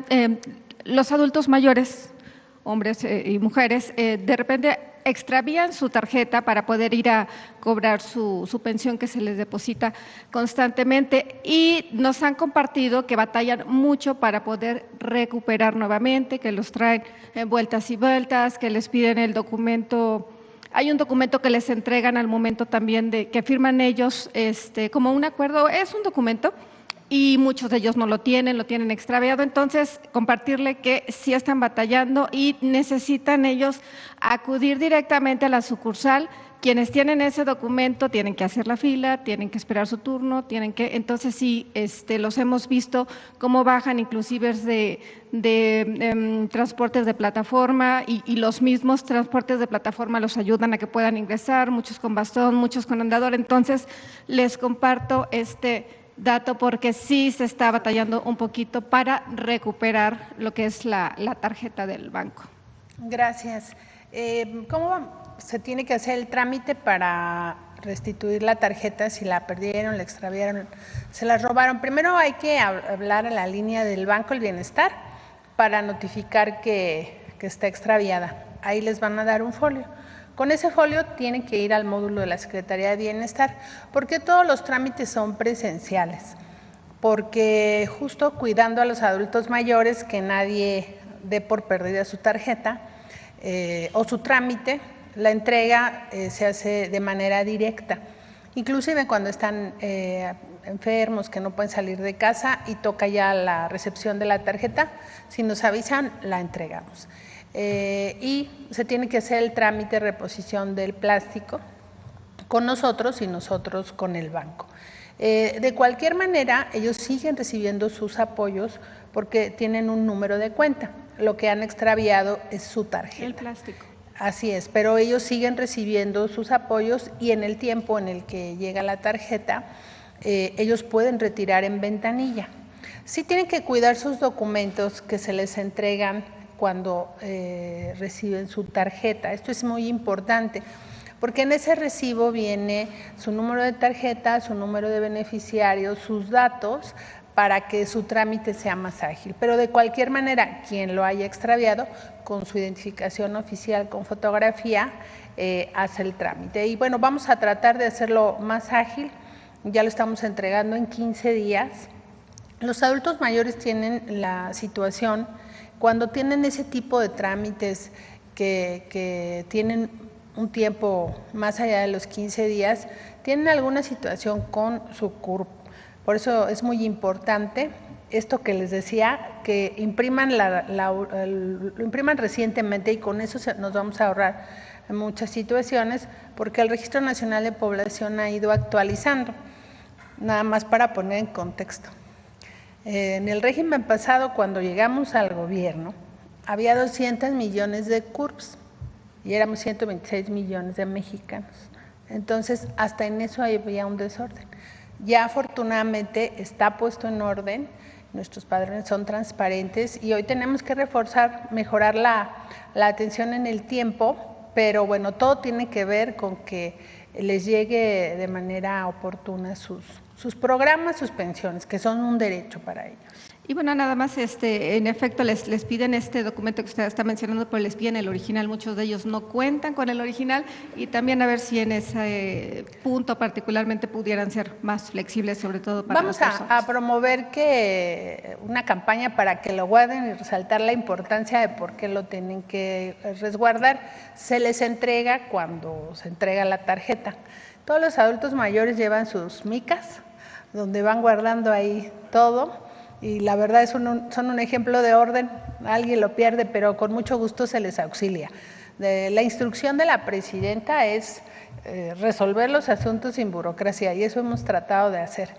los adultos mayores, hombres y mujeres, de repente extravían su tarjeta para poder ir a cobrar su pensión que se les deposita constantemente, y nos han compartido que batallan mucho para poder recuperar nuevamente, que los traen vueltas y vueltas, que les piden el documento. Hay un documento que les entregan al momento también de que firman ellos como un acuerdo, es un documento, y muchos de ellos no lo tienen extraviado. Entonces, compartirle que sí están batallando y necesitan ellos acudir directamente a la sucursal. Quienes tienen ese documento tienen que hacer la fila, tienen que esperar su turno, entonces sí, los hemos visto cómo bajan inclusive de transportes de plataforma, y los mismos transportes de plataforma los ayudan a que puedan ingresar, muchos con bastón, muchos con andador. Entonces, les comparto este dato porque sí se está batallando un poquito para recuperar lo que es la tarjeta del banco. Gracias. ¿Cómo se tiene que hacer el trámite para restituir la tarjeta si la perdieron, la extraviaron, se la robaron? Primero hay que hablar a la línea del Banco del Bienestar para notificar que está extraviada. Ahí les van a dar un folio. Con ese folio tienen que ir al módulo de la Secretaría de Bienestar, porque todos los trámites son presenciales, porque justo cuidando a los adultos mayores, que nadie dé por perdida su tarjeta o su trámite, la entrega se hace de manera directa, inclusive cuando están enfermos, que no pueden salir de casa y toca ya la recepción de la tarjeta, si nos avisan, la entregamos. Y se tiene que hacer el trámite de reposición del plástico con nosotros y nosotros con el banco. De cualquier manera, ellos siguen recibiendo sus apoyos porque tienen un número de cuenta. Lo que han extraviado es su tarjeta. El plástico. Así es, pero ellos siguen recibiendo sus apoyos, y en el tiempo en el que llega la tarjeta, ellos pueden retirar en ventanilla. Sí tienen que cuidar sus documentos que se les entregan cuando reciben su tarjeta. Esto es muy importante, porque en ese recibo viene su número de tarjeta, su número de beneficiario, sus datos, para que su trámite sea más ágil. Pero de cualquier manera, quien lo haya extraviado, con su identificación oficial con fotografía, hace el trámite. Y bueno, vamos a tratar de hacerlo más ágil. Ya lo estamos entregando en 15 días. Los adultos mayores tienen la situación, cuando tienen ese tipo de trámites que tienen un tiempo más allá de los 15 días, tienen alguna situación con su CURP. Por eso es muy importante esto que les decía, que impriman lo impriman recientemente, y con eso nos vamos a ahorrar muchas situaciones, porque el Registro Nacional de Población ha ido actualizando. Nada más para poner en contexto. En el régimen pasado, cuando llegamos al gobierno, había 200 millones de CURPs y éramos 126 millones de mexicanos. Entonces, hasta en eso había un desorden. Ya afortunadamente está puesto en orden, nuestros padrones son transparentes, y hoy tenemos que mejorar la atención en el tiempo, pero bueno, todo tiene que ver con que les llegue de manera oportuna sus programas, sus pensiones, que son un derecho para ellos. Y bueno, nada más, en efecto, les piden este documento que usted está mencionando, pero les piden el original. Muchos de ellos no cuentan con el original, y también a ver si en ese punto particularmente pudieran ser más flexibles, sobre todo para las personas. Vamos a promover una campaña para que lo guarden y resaltar la importancia de por qué lo tienen que resguardar. Se les entrega cuando se entrega la tarjeta. Todos los adultos mayores llevan sus micas, donde van guardando ahí todo. Y la verdad son un ejemplo de orden. Alguien lo pierde, pero con mucho gusto se les auxilia. La instrucción de la presidenta es resolver los asuntos sin burocracia, y eso hemos tratado de hacer.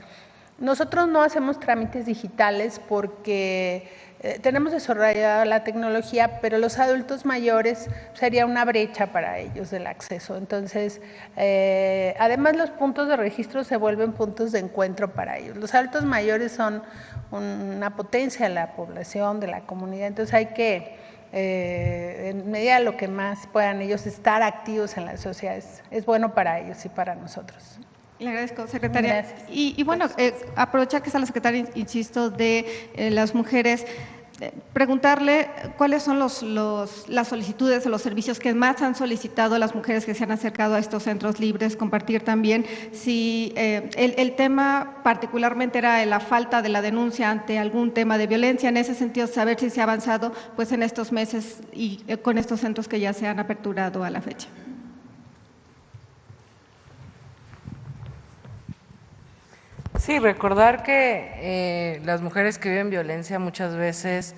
Nosotros no hacemos trámites digitales porque tenemos desarrollada la tecnología, pero los adultos mayores sería una brecha para ellos del acceso. Entonces, además los puntos de registro se vuelven puntos de encuentro para ellos. Los adultos mayores son una potencia de la población, de la comunidad, entonces hay que en medida de lo que más puedan ellos estar activos en la sociedad. Es bueno para ellos y para nosotros. Le agradezco, secretaria. Gracias. Y bueno, aprovechar que está la secretaria, insisto, de las mujeres, preguntarle cuáles son las solicitudes o los servicios que más han solicitado las mujeres que se han acercado a estos centros libres, compartir también si el tema particularmente era la falta de la denuncia ante algún tema de violencia, en ese sentido saber si se ha avanzado pues en estos meses y con estos centros que ya se han aperturado a la fecha. Sí, recordar que las mujeres que viven violencia muchas veces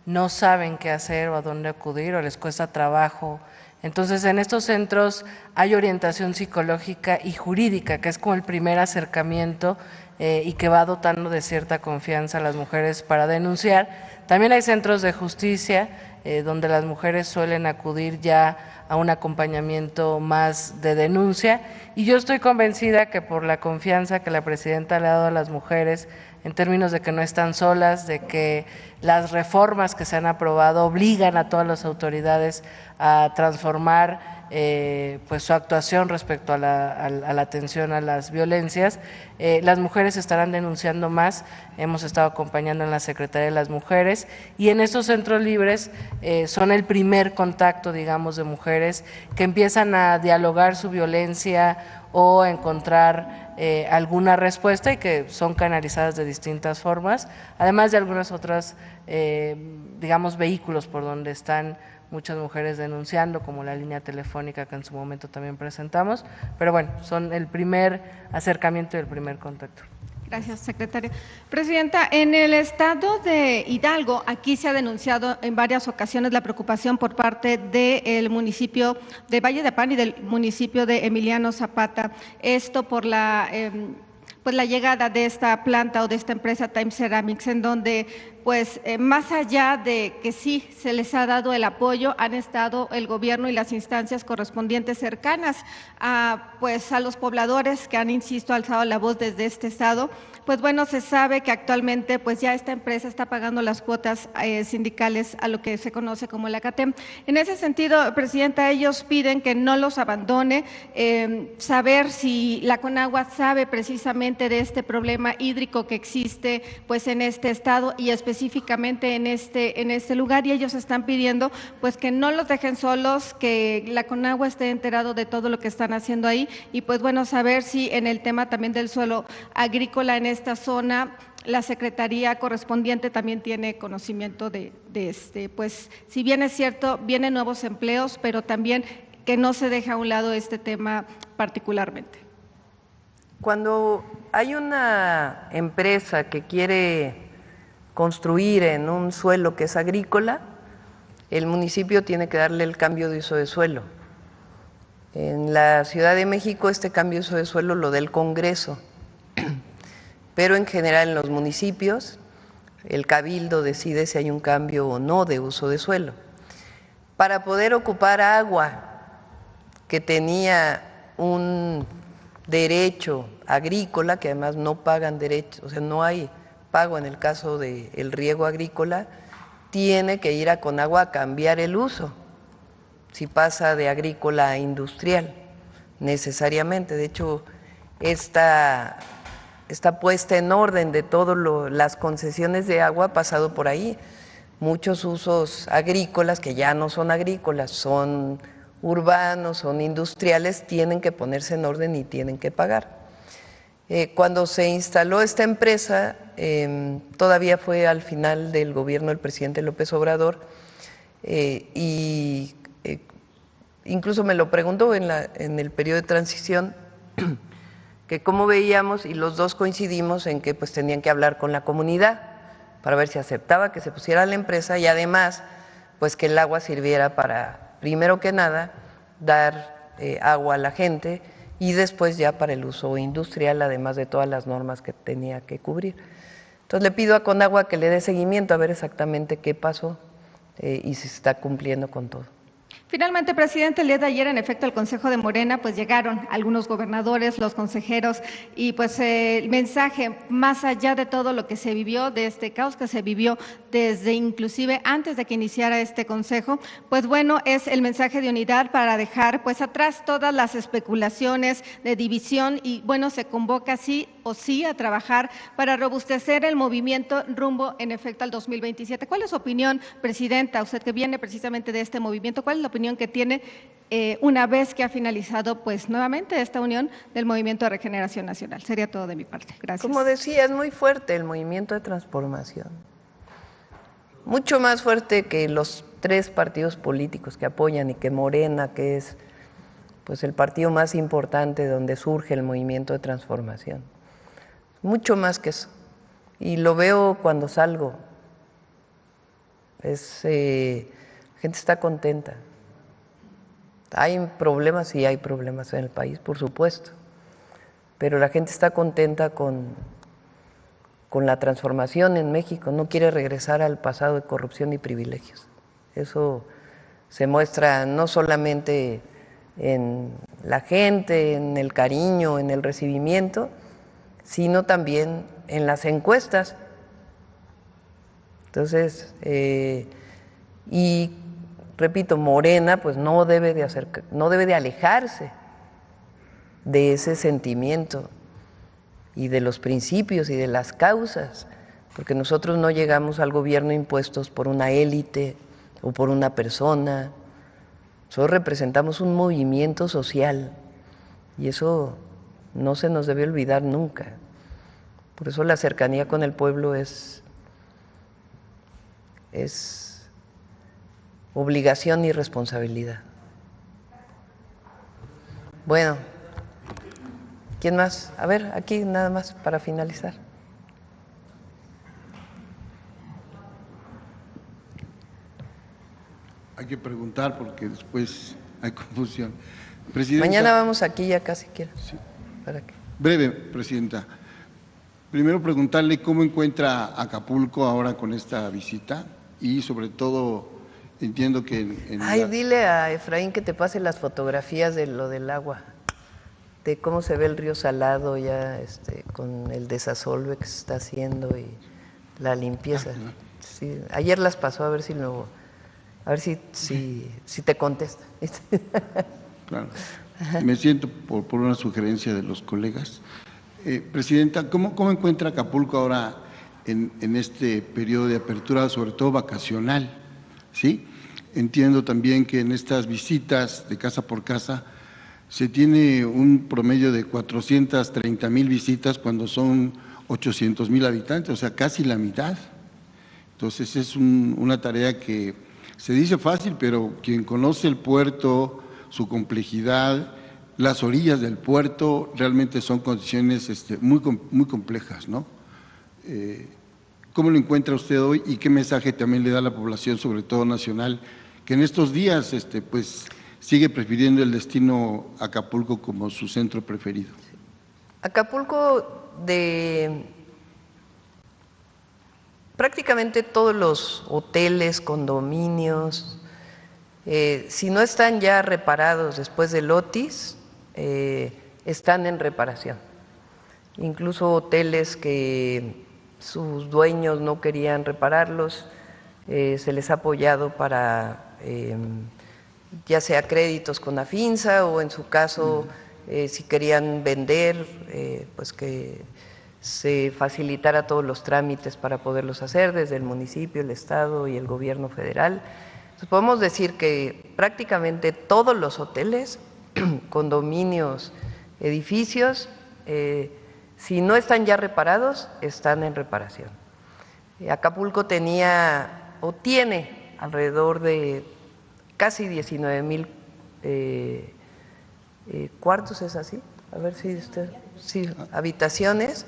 no saben qué hacer o a dónde acudir o les cuesta trabajo. Entonces, en estos centros hay orientación psicológica y jurídica, que es como el primer acercamiento y que va dotando de cierta confianza a las mujeres para denunciar. También hay centros de justicia donde las mujeres suelen acudir ya a un acompañamiento más de denuncia, y yo estoy convencida que por la confianza que la presidenta le ha dado a las mujeres en términos de que no están solas, de que las reformas que se han aprobado obligan a todas las autoridades a transformar pues su actuación respecto a la atención a las violencias, las mujeres estarán denunciando más. Hemos estado acompañando en la Secretaría de las Mujeres y en estos centros libres son el primer contacto, digamos, de mujeres que empiezan a dialogar su violencia o a encontrar alguna respuesta y que son canalizadas de distintas formas, además de algunas otras, digamos, vehículos por donde están muchas mujeres denunciando, como la línea telefónica que en su momento también presentamos, pero bueno, son el primer acercamiento y el primer contacto. Gracias, secretaria. Presidenta, en el estado de Hidalgo, aquí se ha denunciado en varias ocasiones la preocupación por parte del municipio de Valle de Pan y del municipio de Emiliano Zapata, esto por la llegada de esta planta o de esta empresa Time Ceramics, en donde pues más allá de que sí se les ha dado el apoyo, han estado el gobierno y las instancias correspondientes cercanas a los pobladores que han, insisto, alzado la voz desde este estado. Pues bueno, se sabe que actualmente pues ya esta empresa está pagando las cuotas sindicales a lo que se conoce como la CATEM. En ese sentido, presidenta, ellos piden que no los abandone, saber si la CONAGUA sabe precisamente de este problema hídrico que existe pues en este estado y específicamente en este lugar, y ellos están pidiendo pues que no los dejen solos, que la CONAGUA esté enterado de todo lo que están haciendo ahí y pues bueno, saber si en el tema también del suelo agrícola en esta zona la Secretaría correspondiente también tiene conocimiento de pues si bien es cierto, vienen nuevos empleos, pero también que no se deje a un lado este tema particularmente. Cuando hay una empresa que quiere construir en un suelo que es agrícola, el municipio tiene que darle el cambio de uso de suelo. En la Ciudad de México este cambio de uso de suelo lo da el Congreso, pero en general en los municipios el cabildo decide si hay un cambio o no de uso de suelo. Para poder ocupar agua que tenía un derecho agrícola, que además no pagan derechos, o sea, no hay pago en el caso del riego agrícola, tiene que ir a CONAGUA a cambiar el uso, si pasa de agrícola a industrial, necesariamente. De hecho, esta puesta en orden de todas las concesiones de agua ha pasado por ahí. Muchos usos agrícolas que ya no son agrícolas, son urbanos, son industriales, tienen que ponerse en orden y tienen que pagar. Cuando se instaló esta empresa, todavía fue al final del gobierno del presidente López Obrador, y incluso me lo preguntó en el periodo de transición, que cómo veíamos, y los dos coincidimos en que pues tenían que hablar con la comunidad para ver si aceptaba que se pusiera la empresa y además pues que el agua sirviera para, primero que nada, dar agua a la gente y después ya para el uso industrial, además de todas las normas que tenía que cubrir. Entonces le pido a CONAGUA que le dé seguimiento a ver exactamente qué pasó y si se está cumpliendo con todo. Finalmente, presidente, el día de ayer, en efecto, al Consejo de Morena, pues llegaron algunos gobernadores, los consejeros, y pues el mensaje, más allá de todo lo que se vivió, de este caos que se vivió desde inclusive antes de que iniciara este consejo, pues bueno, es el mensaje de unidad para dejar pues atrás todas las especulaciones de división y bueno, se convoca sí o sí a trabajar para robustecer el movimiento rumbo, en efecto, al 2027. ¿Cuál es su opinión, presidenta? Usted que viene precisamente de este movimiento, ¿cuál es la opinión que tiene una vez que ha finalizado pues nuevamente esta unión del Movimiento de Regeneración Nacional? Sería todo de mi parte. Gracias. Como decía, es muy fuerte el movimiento de transformación, mucho más fuerte que los 3 partidos políticos que apoyan y que Morena, que es pues el partido más importante donde surge el movimiento de transformación, mucho más que eso. Y lo veo cuando salgo, la gente está contenta. Hay problemas, sí hay problemas en el país, por supuesto, pero la gente está contenta con la transformación en México, no quiere regresar al pasado de corrupción y privilegios. Eso se muestra no solamente en la gente, en el cariño, en el recibimiento, sino también en las encuestas. Entonces, y repito, Morena pues no debe de alejarse de ese sentimiento y de los principios y de las causas, porque nosotros no llegamos al gobierno impuestos por una élite o por una persona. Nosotros representamos un movimiento social y eso no se nos debe olvidar nunca. Por eso la cercanía con el pueblo es obligación y responsabilidad. Bueno, ¿quién más? A ver, aquí nada más para finalizar. Hay que preguntar porque después hay confusión. Presidenta, mañana vamos aquí ya casi quiero. Sí. ¿Para qué? Breve, Presidenta. Primero preguntarle cómo encuentra Acapulco ahora con esta visita y sobre todo entiendo que dile a Efraín que te pase las fotografías de lo del agua, de cómo se ve el río Salado ya con el desasolve que se está haciendo y la limpieza. Sí, ayer las pasó, a ver si te contesta. Claro. Me siento por una sugerencia de los colegas. Presidenta, ¿cómo encuentra Acapulco ahora en este periodo de apertura, sobre todo vacacional? ¿Sí? Entiendo también que en estas visitas de casa por casa se tiene un promedio de 430,000 visitas cuando son 800,000 habitantes, o sea, casi la mitad. Entonces es una tarea que se dice fácil, pero quien conoce el puerto, su complejidad, las orillas del puerto, realmente son condiciones muy complejas, ¿no? ¿Cómo lo encuentra usted hoy y qué mensaje también le da a la población, sobre todo nacional, que en estos días pues sigue prefiriendo el destino Acapulco como su centro preferido? Acapulco, de prácticamente todos los hoteles, condominios, si no están ya reparados después del Otis, están en reparación. Incluso hoteles que sus dueños no querían repararlos, se les ha apoyado para ya sea créditos con Afinsa o en su caso si querían vender, pues que se facilitara todos los trámites para poderlos hacer desde el municipio, el estado y el gobierno federal. Entonces podemos decir que prácticamente todos los hoteles, condominios, edificios, si no están ya reparados, están en reparación. Acapulco tenía o tiene alrededor de casi 19,000 cuartos, ¿es así? A ver si habitaciones,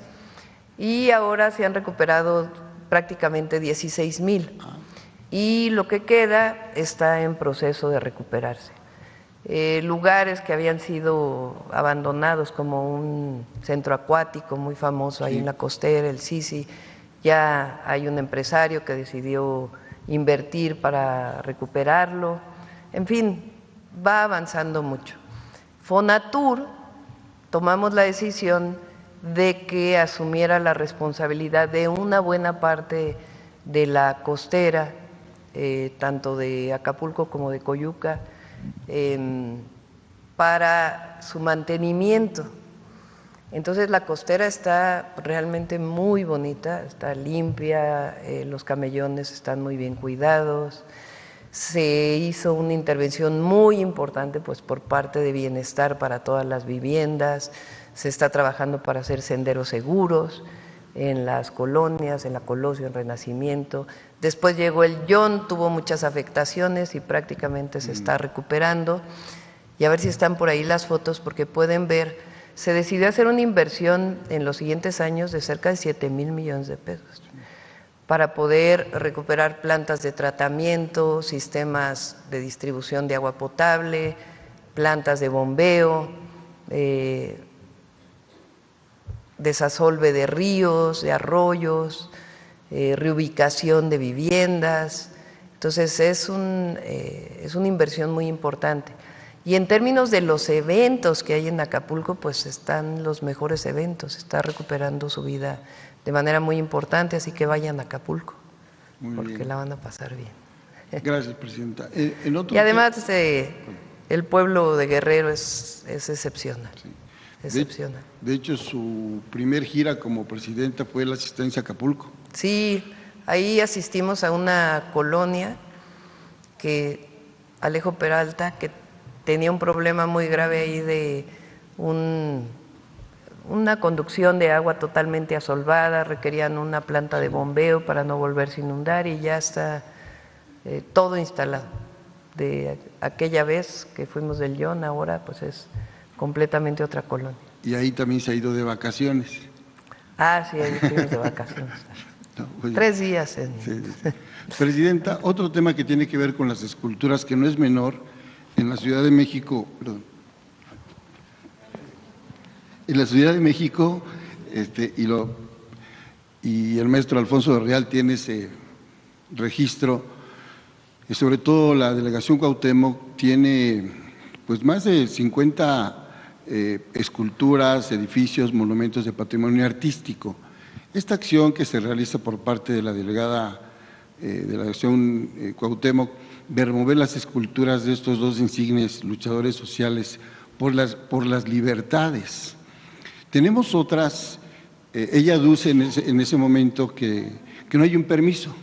y ahora se han recuperado prácticamente 16,000 y lo que queda está en proceso de recuperarse. Lugares que habían sido abandonados, como un centro acuático muy famoso ahí en la costera, el Sisi, ya hay un empresario que decidió invertir para recuperarlo. En fin, va avanzando mucho. Fonatur, tomamos la decisión de que asumiera la responsabilidad de una buena parte de la costera, tanto de Acapulco como de Coyuca, para su mantenimiento. Entonces la costera está realmente muy bonita, está limpia, los camellones están muy bien cuidados. Se hizo una intervención muy importante pues por parte de Bienestar para todas las viviendas. Se está trabajando para hacer senderos seguros en las colonias, en la Colosio, en Renacimiento. Después llegó el John, tuvo muchas afectaciones y prácticamente se está recuperando. Y a ver si están por ahí las fotos, porque pueden ver, se decidió hacer una inversión en los siguientes años de cerca de 7,000 millones de pesos para poder recuperar plantas de tratamiento, sistemas de distribución de agua potable, plantas de bombeo, desasolve de ríos, de arroyos, reubicación de viviendas. Entonces es una inversión muy importante. Y en términos de los eventos que hay en Acapulco, pues están los mejores eventos, está recuperando su vida de manera muy importante, así que vayan a Acapulco, porque la van a pasar bien. Gracias, Presidenta. Y además el pueblo de Guerrero es excepcional. Sí. Excepcional. De hecho, su primer gira como presidenta fue la asistencia a Acapulco. Sí, ahí asistimos a una colonia que Alejo Peralta, que tenía un problema muy grave ahí de una conducción de agua totalmente asolvada, requerían una planta de bombeo para no volverse a inundar y ya está todo instalado. De aquella vez que fuimos del John, ahora pues es completamente otra colonia. Y ahí también se ha ido de vacaciones. Ah, sí, ahí fuimos de vacaciones. No, 3 días. Sí. Presidenta, otro tema que tiene que ver con las esculturas, que no es menor, en la Ciudad de México, en la Ciudad de México, y el maestro Alfonso de Real tiene ese registro, y sobre todo la delegación Cuauhtémoc tiene pues más de 50 esculturas, edificios, monumentos de patrimonio artístico. Esta acción que se realiza por parte de la delegada de la delegación Cuauhtémoc de remover las esculturas de estos dos insignes luchadores sociales por las libertades. Tenemos otras, ella aduce en ese momento que no hay un permiso,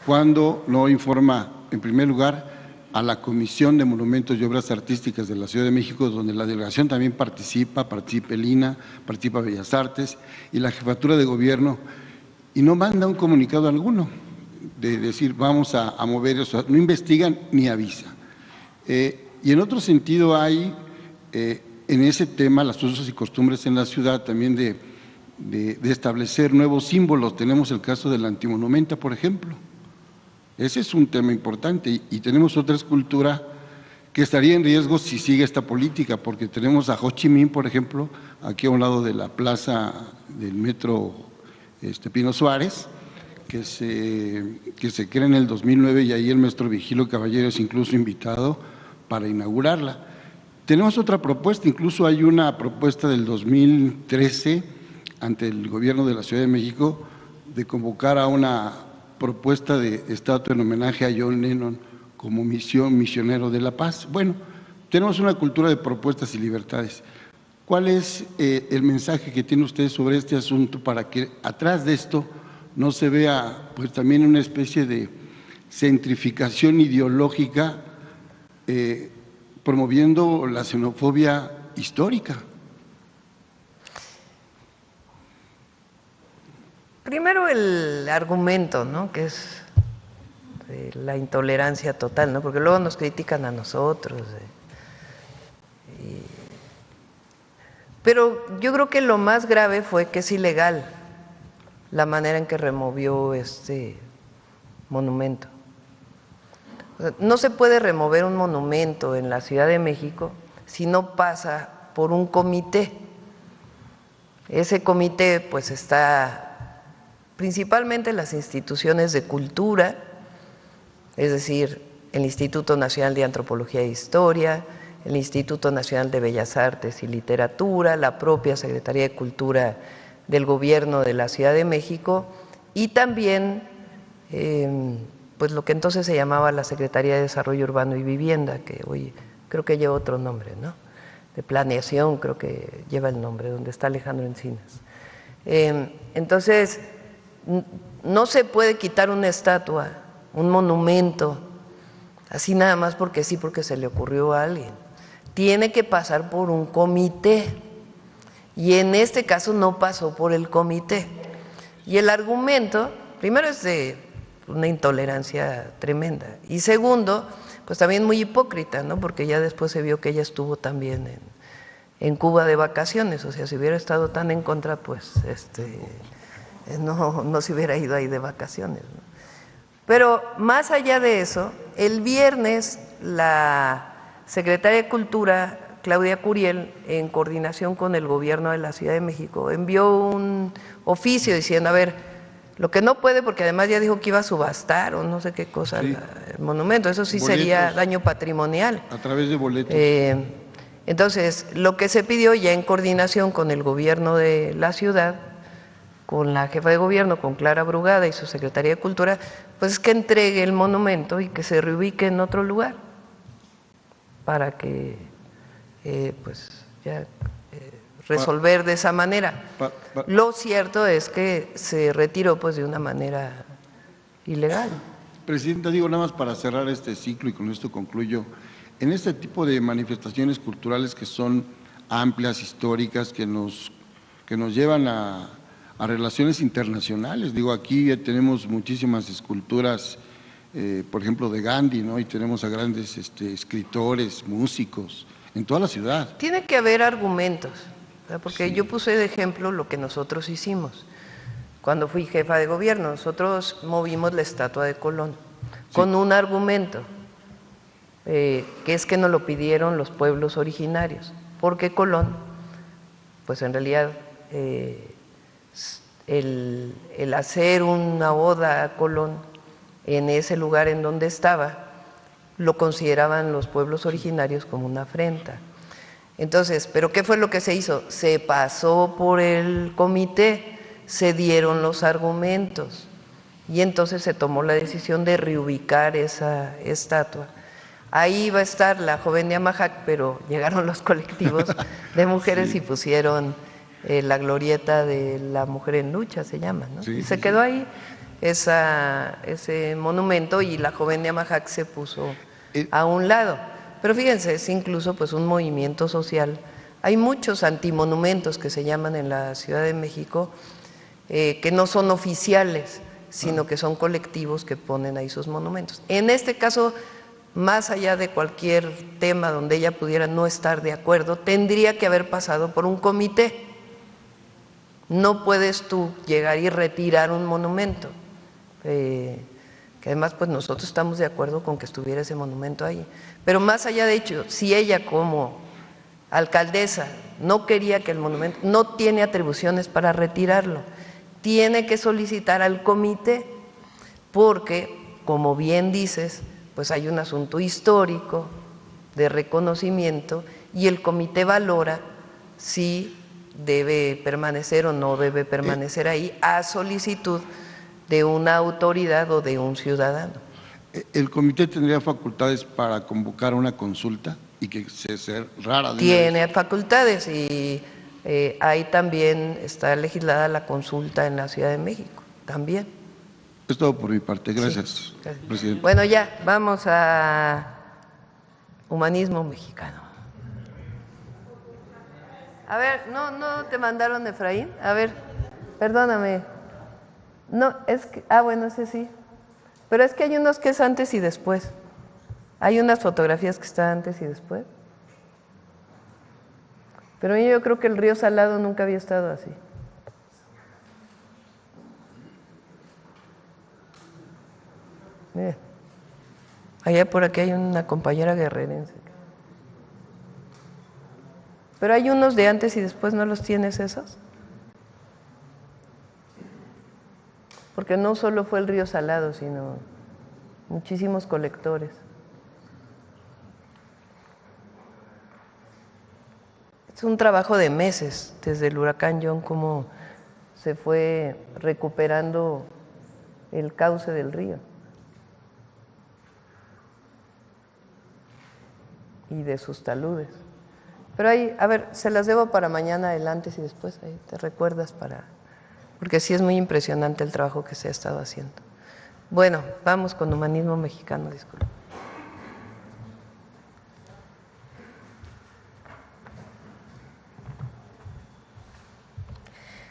cuando no informa, en primer lugar, a la Comisión de Monumentos y Obras Artísticas de la Ciudad de México, donde la delegación también participa el INAH, participa Bellas Artes y la Jefatura de Gobierno, y no manda un comunicado alguno de decir vamos a mover eso, no investigan ni avisa. Y en otro sentido hay en ese tema las usos y costumbres en la ciudad también de establecer nuevos símbolos. Tenemos el caso de la antimonumenta, por ejemplo. Ese es un tema importante y tenemos otra escultura que estaría en riesgo si sigue esta política, porque tenemos a Ho Chi Minh, por ejemplo, aquí a un lado de la plaza del metro Pino Suárez, que se crea en el 2009 y ahí el maestro Vigilio Caballero es incluso invitado para inaugurarla. Tenemos otra propuesta, incluso hay una propuesta del 2013 ante el gobierno de la Ciudad de México de convocar a una propuesta de estatua en homenaje a John Lennon como misionero de la paz. Bueno, tenemos una cultura de propuestas y libertades. ¿Cuál es el mensaje que tiene usted sobre este asunto para que atrás de esto no se vea pues también una especie de centrificación ideológica promoviendo la xenofobia histórica? Primero el argumento, ¿no?, que es la intolerancia total, ¿no?, porque luego nos critican a nosotros. Pero yo creo que lo más grave fue que es ilegal la manera en que removió este monumento. No se puede remover un monumento en la Ciudad de México si no pasa por un comité. Ese comité pues está principalmente las instituciones de cultura, es decir, el Instituto Nacional de Antropología e Historia, el Instituto Nacional de Bellas Artes y Literatura, la propia Secretaría de Cultura del Gobierno de la Ciudad de México y también pues lo que entonces se llamaba la Secretaría de Desarrollo Urbano y Vivienda, que hoy creo que lleva otro nombre, ¿no? De planeación, creo que lleva el nombre, donde está Alejandro Encinas. Entonces, no se puede quitar una estatua, un monumento, así nada más porque sí, porque se le ocurrió a alguien. Tiene que pasar por un comité, y en este caso no pasó por el comité. Y el argumento, primero, es de una intolerancia tremenda, y segundo, pues también muy hipócrita, ¿no? Porque ya después se vio que ella estuvo también en Cuba de vacaciones, o sea, si hubiera estado tan en contra, pues no se hubiera ido ahí de vacaciones, ¿no? Pero más allá de eso, el viernes la Secretaria de Cultura, Claudia Curiel, en coordinación con el Gobierno de la Ciudad de México, envió un oficio diciendo, a ver, lo que no puede, porque además ya dijo que iba a subastar o no sé qué cosa, sí, el monumento, eso sí boletos, sería daño patrimonial. A través de boletos. Entonces, lo que se pidió ya en coordinación con el Gobierno de la ciudad, con la jefa de gobierno, con Clara Brugada y su Secretaría de Cultura, pues es que entregue el monumento y que se reubique en otro lugar para que pues ya resolver de esa manera. Lo cierto es que se retiró pues de una manera ilegal. Presidenta, digo nada más para cerrar este ciclo y con esto concluyo, en este tipo de manifestaciones culturales que son amplias, históricas, que nos llevan a relaciones internacionales. Digo, aquí tenemos muchísimas esculturas, por ejemplo, de Gandhi, ¿no? Y tenemos a grandes escritores, músicos, en toda la ciudad. Tiene que haber argumentos, ¿verdad? Porque sí, yo puse de ejemplo lo que nosotros hicimos. Cuando fui jefa de gobierno, nosotros movimos la estatua de Colón, sí, con un argumento, que es que nos lo pidieron los pueblos originarios, porque Colón, pues en realidad el hacer una oda a Colón en ese lugar en donde estaba, lo consideraban los pueblos originarios como una afrenta. Entonces, ¿pero qué fue lo que se hizo? Se pasó por el comité, se dieron los argumentos y entonces se tomó la decisión de reubicar esa estatua. Ahí iba a estar la joven de Amajac, pero llegaron los colectivos de mujeres sí, y pusieron la glorieta de la mujer en lucha, se llama, ¿no? Sí, y se quedó ahí ese monumento y la joven de Amajac se puso a un lado. Pero fíjense, es incluso pues un movimiento social. Hay muchos antimonumentos que se llaman en la Ciudad de México que no son oficiales, sino que son colectivos que ponen ahí sus monumentos. En este caso, más allá de cualquier tema donde ella pudiera no estar de acuerdo, tendría que haber pasado por un comité. No puedes tú llegar y retirar un monumento, que además pues nosotros estamos de acuerdo con que estuviera ese monumento ahí. Pero más allá de hecho, si ella como alcaldesa no quería que el monumento, no tiene atribuciones para retirarlo, tiene que solicitar al comité, porque como bien dices, pues hay un asunto histórico de reconocimiento y el comité valora si debe permanecer o no debe permanecer ahí a solicitud de una autoridad o de un ciudadano. ¿El comité tendría facultades para convocar una consulta y que se cerrara? Tiene facultades y ahí también está legislada la consulta en la Ciudad de México, también. Es todo por mi parte, gracias, sí, presidente. Bueno, ya, vamos a humanismo mexicano. A ver, ¿no te mandaron, Efraín? A ver, perdóname. No, es que, bueno, ese sí. Pero es que hay unos que es antes y después. Hay unas fotografías que están antes y después. Pero yo creo que el río Salado nunca había estado así. Mira, allá por aquí hay una compañera guerrerense. Pero hay unos de antes y después, ¿no los tienes esos? Porque no solo fue el río Salado, sino muchísimos colectores. Es un trabajo de meses, desde el huracán John, cómo se fue recuperando el cauce del río. Y de sus taludes. Pero ahí, a ver, se las debo para mañana, el antes y después, ahí te recuerdas porque sí es muy impresionante el trabajo que se ha estado haciendo. Bueno, vamos con Humanismo Mexicano, disculpe.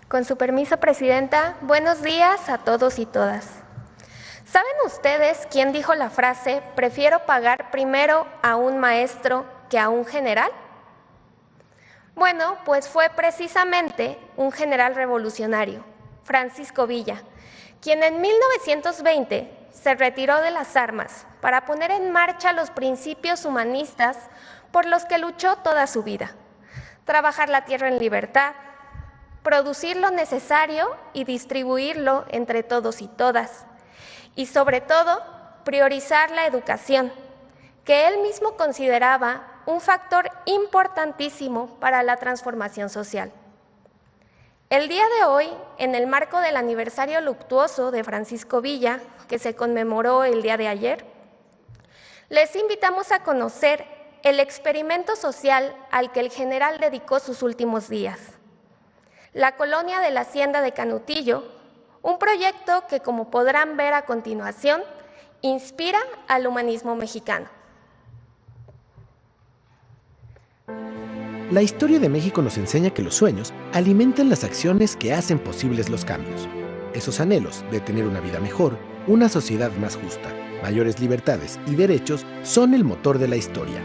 Con su permiso, Presidenta, buenos días a todos y todas. ¿Saben ustedes quién dijo la frase, prefiero pagar primero a un maestro que a un general? Bueno, pues fue precisamente un general revolucionario, Francisco Villa, quien en 1920 se retiró de las armas para poner en marcha los principios humanistas por los que luchó toda su vida. Trabajar la tierra en libertad, producir lo necesario y distribuirlo entre todos y todas. Y sobre todo, priorizar la educación, que él mismo consideraba un factor importantísimo para la transformación social. El día de hoy, en el marco del aniversario luctuoso de Francisco Villa, que se conmemoró el día de ayer, les invitamos a conocer el experimento social al que el general dedicó sus últimos días. La colonia de la Hacienda de Canutillo, un proyecto que, como podrán ver a continuación, inspira al humanismo mexicano. La historia de México nos enseña que los sueños alimentan las acciones que hacen posibles los cambios. Esos anhelos de tener una vida mejor, una sociedad más justa, mayores libertades y derechos son el motor de la historia.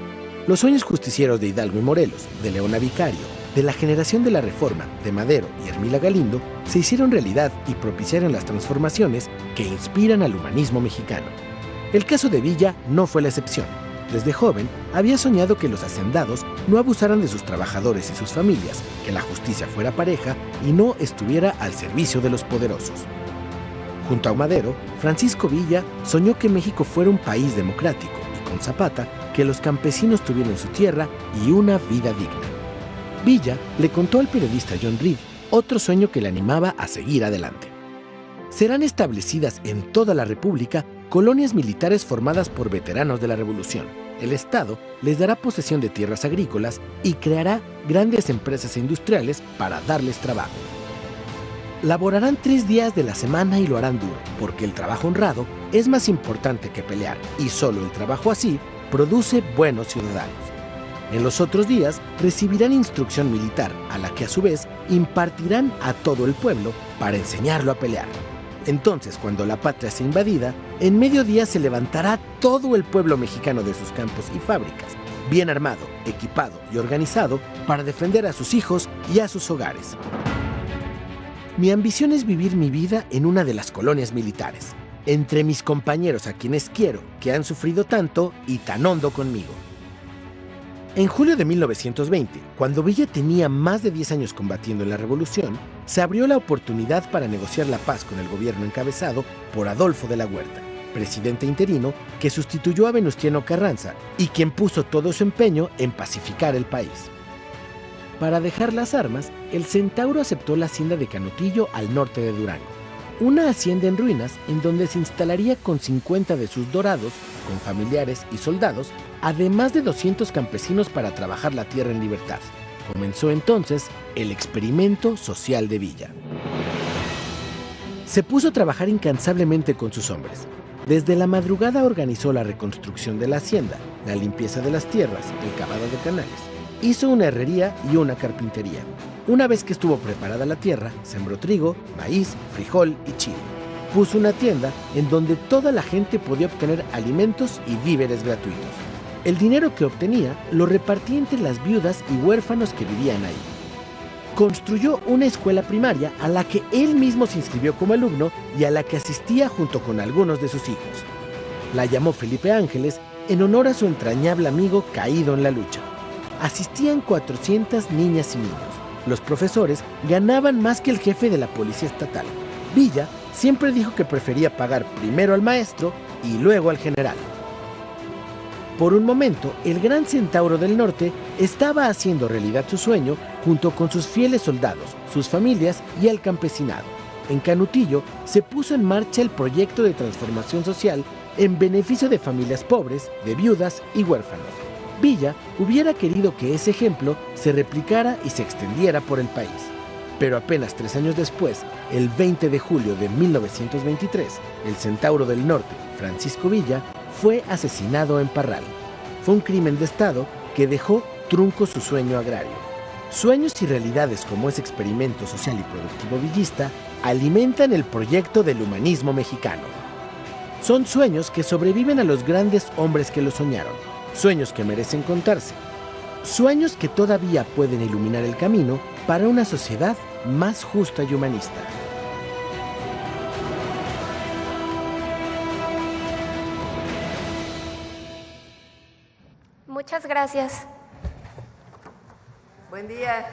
Los sueños justicieros de Hidalgo y Morelos, de Leona Vicario, de la generación de la Reforma, de Madero y Hermila Galindo, se hicieron realidad y propiciaron las transformaciones que inspiran al humanismo mexicano. El caso de Villa no fue la excepción. Desde joven, había soñado que los hacendados no abusaran de sus trabajadores y sus familias, que la justicia fuera pareja y no estuviera al servicio de los poderosos. Junto a Madero, Francisco Villa soñó que México fuera un país democrático y, con Zapata, que los campesinos tuvieran su tierra y una vida digna. Villa le contó al periodista John Reed otro sueño que le animaba a seguir adelante. Serán establecidas en toda la República colonias militares formadas por veteranos de la Revolución. El Estado les dará posesión de tierras agrícolas y creará grandes empresas industriales para darles trabajo. Laborarán 3 días de la semana y lo harán duro, porque el trabajo honrado es más importante que pelear y solo el trabajo así produce buenos ciudadanos. En los otros días recibirán instrucción militar, a la que a su vez impartirán a todo el pueblo para enseñarlo a pelear. Entonces, cuando la patria sea invadida, en mediodía se levantará todo el pueblo mexicano de sus campos y fábricas, bien armado, equipado y organizado para defender a sus hijos y a sus hogares. Mi ambición es vivir mi vida en una de las colonias militares, entre mis compañeros a quienes quiero, que han sufrido tanto y tan hondo conmigo. En julio de 1920, cuando Villa tenía más de 10 años combatiendo en la Revolución, se abrió la oportunidad para negociar la paz con el gobierno encabezado por Adolfo de la Huerta, presidente interino que sustituyó a Venustiano Carranza y quien puso todo su empeño en pacificar el país. Para dejar las armas, el Centauro aceptó la hacienda de Canutillo al norte de Durango, una hacienda en ruinas en donde se instalaría con 50 de sus dorados, con familiares y soldados, además de 200 campesinos para trabajar la tierra en libertad. Comenzó entonces el experimento social de Villa. Se puso a trabajar incansablemente con sus hombres. Desde la madrugada organizó la reconstrucción de la hacienda, la limpieza de las tierras, el cavado de canales. Hizo una herrería y una carpintería. Una vez que estuvo preparada la tierra, sembró trigo, maíz, frijol y chile. Puso una tienda en donde toda la gente podía obtener alimentos y víveres gratuitos. El dinero que obtenía lo repartía entre las viudas y huérfanos que vivían ahí. Construyó una escuela primaria a la que él mismo se inscribió como alumno y a la que asistía junto con algunos de sus hijos. La llamó Felipe Ángeles en honor a su entrañable amigo caído en la lucha. Asistían 400 niñas y niños. Los profesores ganaban más que el jefe de la policía estatal. Villa siempre dijo que prefería pagar primero al maestro y luego al general. Por un momento, el Gran Centauro del Norte estaba haciendo realidad su sueño junto con sus fieles soldados, sus familias y el campesinado. En Canutillo se puso en marcha el proyecto de transformación social en beneficio de familias pobres, de viudas y huérfanos. Villa hubiera querido que ese ejemplo se replicara y se extendiera por el país. Pero apenas 3 años después, el 20 de julio de 1923, el Centauro del Norte, Francisco Villa, fue asesinado en Parral. Fue un crimen de Estado que dejó trunco su sueño agrario. Sueños y realidades como ese experimento social y productivo villista alimentan el proyecto del humanismo mexicano. Son sueños que sobreviven a los grandes hombres que los soñaron, sueños que merecen contarse, sueños que todavía pueden iluminar el camino para una sociedad más justa y humanista. Muchas gracias. Buen día.